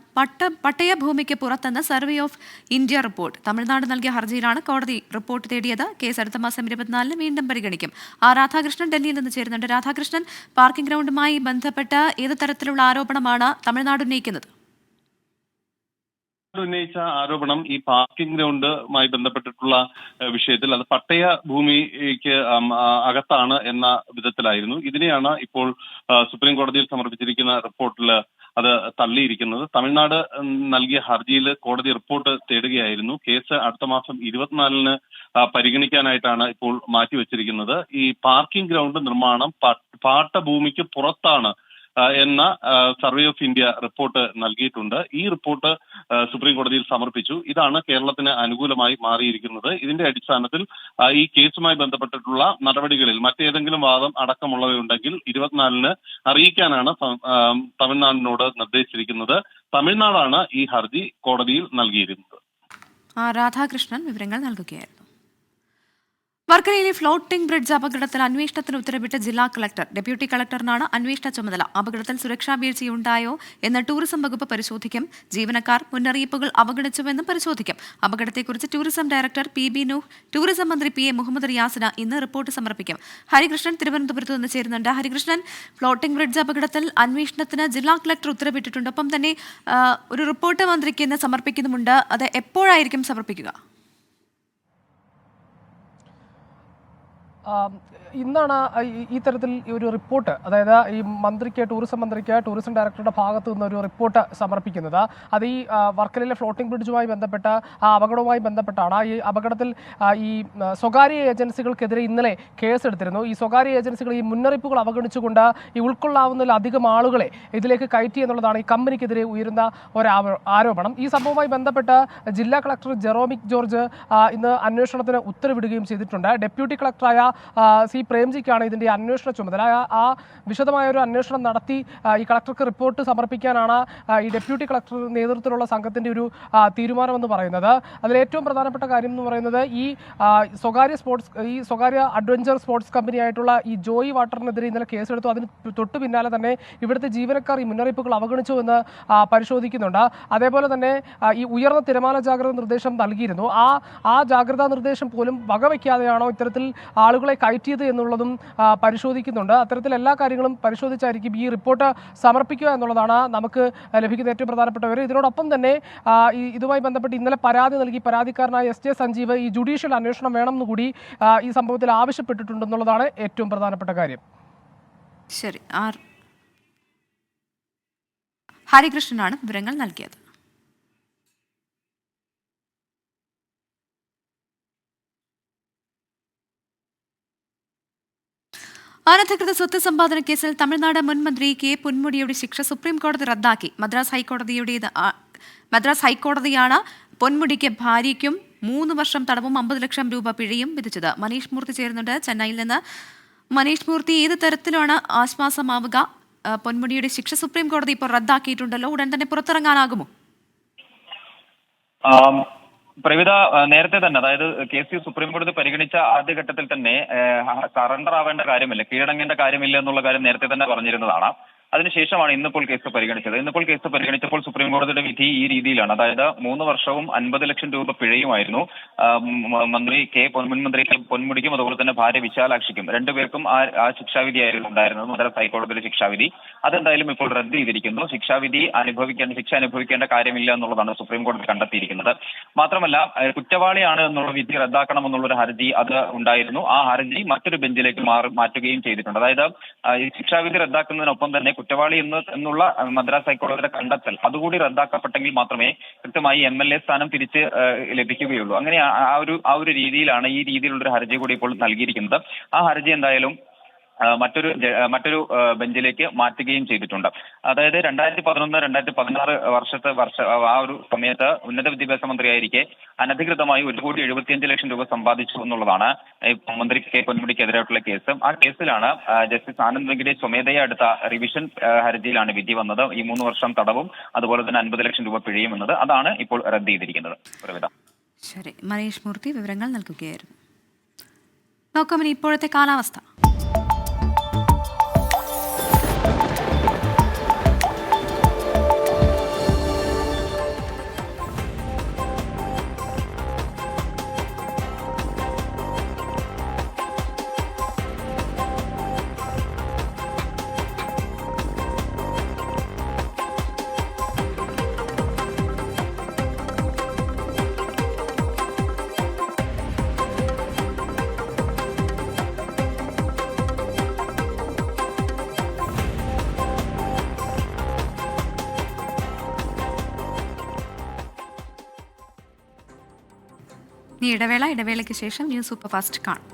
പട്ടയഭൂമിക്ക് പുറത്തെന്ന് survey of India report. Tamil Nadu നൽകിയ ഹർജിയിലാണ് കോടതി റിപ്പോർട്ട് തേടിയത്. കേസ് അടുത്ത മാസം 24 വീണ്ടും പരിഗണിക്കും. രാധാകൃഷ്ണൻ ഡൽഹിയിൽ നിന്ന് ചേരുന്നുണ്ട്. രാധാകൃഷ്ണൻ, പാർക്കിംഗ് ഗ്രൗണ്ടുമായി ബന്ധപ്പെട്ട് ഏത് തരത്തിലുള്ള ആരോപണമാണ് തമിഴ്നാട് ഉന്നയിക്കുന്നത്? ഉന്നയിച്ച ആരോപണം ഈ പാർക്കിംഗ് ഗ്രൗണ്ടുമായി ബന്ധപ്പെട്ടിട്ടുള്ള വിഷയത്തിൽ അത് പട്ടയ ഭൂമിക്ക് അകത്താണ് എന്ന വിധത്തിലായിരുന്നു. ഇതിനെയാണ് ഇപ്പോൾ സുപ്രീം കോടതിയിൽ സമർപ്പിച്ചിരിക്കുന്ന റിപ്പോർട്ടിൽ അത് തള്ളിയിരിക്കുന്നത്. തമിഴ്നാട് നൽകിയ ഹർജിയിൽ കോടതി റിപ്പോർട്ട് തേടുകയായിരുന്നു. കേസ് അടുത്ത മാസം 24 പരിഗണിക്കാനായിട്ടാണ് ഇപ്പോൾ മാറ്റിവെച്ചിരിക്കുന്നത്. ഈ പാർക്കിംഗ് ഗ്രൗണ്ട് നിർമ്മാണം പാട്ടഭൂമിക്ക് പുറത്താണ് എന്ന സർവേ ഓഫ് ഇന്ത്യ റിപ്പോർട്ട് നൽകിയിട്ടുണ്ട്. ഈ റിപ്പോർട്ട് സുപ്രീം കോടതിയിൽ സമർപ്പിച്ചു. ഇതാണ് കേരളത്തിന് അനുകൂലമായി മാറിയിരിക്കുന്നത്. ഇതിന്റെ അടിസ്ഥാനത്തിൽ ഈ കേസുമായി ബന്ധപ്പെട്ടിട്ടുള്ള നടപടികളിൽ മറ്റേതെങ്കിലും വാദം അടക്കമുള്ളവയുണ്ടെങ്കിൽ 24 അറിയിക്കാനാണ് തമിഴ്നാടിനോട് നിർദ്ദേശിച്ചിരിക്കുന്നത്. തമിഴ്നാടാണ് ഈ ഹർജി കോടതിയിൽ നൽകിയിരുന്നത്. രാധാകൃഷ്ണൻ വിവരങ്ങൾ നൽകുകയായിരുന്നു. വർക്കലയിലെ ഫ്ലോട്ടിംഗ് ബ്രിഡ്ജ് അപകടത്തിൽ അന്വേഷണത്തിന് ഉത്തരവിട്ട ജില്ലാ കളക്ടർ. ഡെപ്യൂട്ടി കളക്ടറിനാണ് അന്വേഷണ ചുമതല. അപകടത്തിൽ സുരക്ഷാ വീഴ്ചയുണ്ടായോ എന്ന് ടൂറിസം വകുപ്പ് പരിശോധിക്കും. ജീവനക്കാർ മുന്നറിയിപ്പുകൾ അവഗണിച്ചുവെന്നും പരിശോധിക്കും. അപകടത്തെക്കുറിച്ച് tourism director PB Nooh, tourism മന്ത്രി PA മുഹമ്മദ് റിയാസിന് ഇന്ന് റിപ്പോർട്ട് സമർപ്പിക്കും. ഹരികൃഷ്ണൻ തിരുവനന്തപുരത്ത് നിന്ന് ചേരുന്നുണ്ട്. ഹരികൃഷ്ണൻ, ഫ്ലോട്ടിംഗ് ബ്രിഡ്ജ് അപകടത്തിൽ അന്വേഷണത്തിന് ജില്ലാ കളക്ടർ ഉത്തരവിട്ടിട്ടുണ്ട്. ഒപ്പം തന്നെ ഒരു റിപ്പോർട്ട് മന്ത്രിക്ക് ഇന്ന് സമർപ്പിക്കുന്നുമുണ്ട്. അത് എപ്പോഴായിരിക്കും സമർപ്പിക്കുക? ഇന്നാണ് ഈ തരത്തിൽ ഒരു റിപ്പോർട്ട്, അതായത് ഈ ടൂറിസം മന്ത്രിക്ക് ടൂറിസം ഡയറക്ടറുടെ ഭാഗത്തു നിന്ന് ഒരു റിപ്പോർട്ട് സമർപ്പിക്കുന്നത്. അത് ഈ വർക്കലയിലെ ഫ്ലോട്ടിംഗ് ബ്രിഡ്ജുമായി ബന്ധപ്പെട്ട ആ അപകടവുമായി ബന്ധപ്പെട്ടാണ്. ഈ അപകടത്തിൽ ഈ സ്വകാര്യ ഏജൻസികൾക്കെതിരെ ഇന്നലെ കേസെടുത്തിരുന്നു. ഈ സ്വകാര്യ ഏജൻസികൾ ഈ മുന്നറിയിപ്പുകൾ അവഗണിച്ചുകൊണ്ട് ഈ ഉൾക്കൊള്ളാവുന്നതിലധികം ആളുകളെ ഇതിലേക്ക് കയറ്റി എന്നുള്ളതാണ് ഈ കമ്പനിക്കെതിരെ ഉയരുന്ന ഒരു ആരോപണം. ഈ സംഭവവുമായി ബന്ധപ്പെട്ട് ജില്ലാ കളക്ടർ ജെറോമിക് ജോർജ് ഇന്ന് അന്വേഷണത്തിന് ഉത്തരവിടുകയും ചെയ്തിട്ടുണ്ട്. ഡെപ്യൂട്ടി കളക്ടറായ സി പ്രേംജിക്കാണ് ഇതിൻ്റെ അന്വേഷണ ചുമതല. ആ വിശദമായ ഒരു അന്വേഷണം നടത്തി ഈ കളക്ടർക്ക് റിപ്പോർട്ട് സമർപ്പിക്കാനാണ് ഈ ഡെപ്യൂട്ടി കളക്ടർ നേതൃത്വത്തിലുള്ള സംഘത്തിൻ്റെ ഒരു തീരുമാനമെന്ന് പറയുന്നത്. അതിലേറ്റവും പ്രധാനപ്പെട്ട കാര്യം എന്ന് പറയുന്നത് ഈ സ്വകാര്യ അഡ്വഞ്ചർ സ്പോർട്സ് കമ്പനിയായിട്ടുള്ള ഈ ജോയി വാട്ടറിനെതിരെ ഇന്നലെ കേസെടുത്തു. അതിന് തൊട്ടു പിന്നാലെ തന്നെ ഇവിടുത്തെ ജീവനക്കാർ ഈ മുന്നറിയിപ്പുകൾ അവഗണിച്ചു എന്ന് പരിശോധിക്കുന്നുണ്ട്. അതേപോലെ തന്നെ ഈ ഉയർന്ന തിരമാല ജാഗ്രതാ നിർദ്ദേശം നൽകിയിരുന്നു. ആ ജാഗ്രതാ നിർദ്ദേശം പോലും വകവയ്ക്കാതെയാണോ ഇത്തരത്തിൽ ആളുകളെ കയറ്റിയത് എന്നുള്ളതും പരിശോധിക്കുന്നുണ്ട്. അത്തരത്തിൽ എല്ലാ കാര്യങ്ങളും പരിശോധിച്ചായിരിക്കും ഈ റിപ്പോർട്ട് സമർപ്പിക്കുക എന്നുള്ളതാണ് നമുക്ക് ലഭിക്കുന്ന ഏറ്റവും പ്രധാനപ്പെട്ട വിവരം. ഇതിനോടൊപ്പം തന്നെ ഇതുമായി ബന്ധപ്പെട്ട് ഇന്നലെ പരാതി നൽകി പരാതിക്കാരനായ SJ സഞ്ജീവ് ഈ ജുഡീഷ്യൽ അന്വേഷണം വേണമെന്ന് കൂടി ഈ സംഭവത്തിൽ ആവശ്യപ്പെട്ടിട്ടുണ്ടെന്നുള്ളതാണ് ഏറ്റവും പ്രധാനപ്പെട്ട കാര്യം. ശരി, ഹരികൃഷ്ണനാണ് വിവരങ്ങൾ നൽകിയത്. അനധികൃത സ്വത്ത് സമ്പാദന കേസിൽ തമിഴ്നാട് മുൻ മന്ത്രി K. പൊന്മുടിയുടെ ശിക്ഷ സുപ്രീം കോടതി റദ്ദാക്കി. മദ്രാസ് ഹൈക്കോടതിയാണ് പൊന്മുടിക്ക് ഭാര്യയ്ക്കും 3 വർഷം തടവും 50 ലക്ഷം രൂപ പിഴയും വിധിച്ചത്. മനീഷ് മൂർത്തി ചേരുന്നുണ്ട് ചെന്നൈയിൽ നിന്ന്. മനീഷ് മൂർത്തി, ഏത് തരത്തിലാണ് ആശ്വാസമാവുക? പൊന്മുടിയുടെ ശിക്ഷ സുപ്രീം കോടതി ഇപ്പോൾ റദ്ദാക്കിയിട്ടുണ്ടല്ലോ, ഉടൻ തന്നെ പുറത്തിറങ്ങാനാകുമോ? പ്രവിത, നേരത്തെ തന്നെ, അതായത് കേസ് സുപ്രീം കോടതി പരിഗണിച്ച ആദ്യഘട്ടത്തിൽ തന്നെ സറണ്ടർ ആവേണ്ട കാര്യമില്ല, കീഴടങ്ങേണ്ട കാര്യമില്ല എന്നുള്ള കാര്യം നേരത്തെ തന്നെ പറഞ്ഞിരുന്നതാണ്. അതിനുശേഷമാണ് ഇന്നിപ്പോൾ കേസ് പരിഗണിച്ചത്. ഇന്നിപ്പോൾ കേസ് പരിഗണിച്ചപ്പോൾ സുപ്രീം കോടതിയുടെ വിധി ഈ രീതിയിലാണ്. അതായത് 3 വർഷവും 50 ലക്ഷം രൂപ പിഴയുമായിരുന്നു മുൻ മന്ത്രി പൊന്മുടിക്കും അതുപോലെ തന്നെ ഭാര്യ വിശാലാക്ഷിക്കും, രണ്ടുപേർക്കും ആ ശിക്ഷാവിധിയായിരുന്നു ഉണ്ടായിരുന്നത്, മദ്രാസ് ഹൈക്കോടതിയിലെ ശിക്ഷാവിധി. അതെന്തായാലും ഇപ്പോൾ റദ്ദ് ചെയ്തിരിക്കുന്നു. ശിക്ഷ അനുഭവിക്കേണ്ട കാര്യമില്ല എന്നുള്ളതാണ് സുപ്രീം കോടതി കണ്ടെത്തിയിരിക്കുന്നത്. മാത്രമല്ല, കുറ്റവാളിയാണ് എന്നുള്ള വിധി റദ്ദാക്കണമെന്നുള്ളൊരു ഹർജി അത് ഉണ്ടായിരുന്നു. ആ ഹർജി മറ്റൊരു ബെഞ്ചിലേക്ക് മാറ്റുകയും ചെയ്തിട്ടുണ്ട്. അതായത് ഈ ശിക്ഷാവിധി റദ്ദാക്കുന്നതിനൊപ്പം തന്നെ കുറ്റവാളി എന്നുള്ള മദ്രാസ് ഹൈക്കോടതിയുടെ കണ്ടെത്തൽ അതുകൂടി റദ്ദാക്കപ്പെട്ടെങ്കിൽ മാത്രമേ കൃത്യമായി MLA സ്ഥാനം തിരിച്ച് ലഭിക്കുകയുള്ളൂ. അങ്ങനെ ആ ഒരു രീതിയിലാണ് ഈ രീതിയിലുള്ളൊരു ഹർജി കൂടി ഇപ്പോൾ നൽകിയിരിക്കുന്നത്. ആ ഹർജി എന്തായാലും മറ്റൊരു ബെഞ്ചിലേക്ക് മാറ്റുകയും ചെയ്തിട്ടുണ്ട്. അതായത് 2011-2016 ആ ഒരു സമയത്ത് ഉന്നത വിദ്യാഭ്യാസ മന്ത്രിയായിരിക്കെ അനധികൃതമായി 1,75 ലക്ഷം രൂപ സമ്പാദിച്ചു എന്നുള്ളതാണ് മന്ത്രി K. പൊന്മുടിക്കെതിരായിട്ടുള്ള കേസ്. ആ കേസിലാണ് ജസ്റ്റിസ് ആനന്ദ് വെങ്കിടേഷ് സ്വമേധയാ എടുത്ത റിവിഷൻ ഹർജിയിലാണ് വിധി വന്നത്. ഈ 3 വർഷം തടവും അതുപോലെ തന്നെ 50 ലക്ഷം രൂപ പിഴയും എന്നത് അതാണ് ഇപ്പോൾ റദ്ദ് ചെയ്തിരിക്കുന്നത്. ശരി, മനീഷ് മൂർത്തി വിവരങ്ങൾ നൽകുകയായിരുന്നു. നോക്കാം ഇനി ഇപ്പോഴത്തെ കാലാവസ്ഥ. ഇടവേളയ്ക്ക് ശേഷം ന്യൂസ് സൂപ്പർ ഫാസ്റ്റ് കാണും.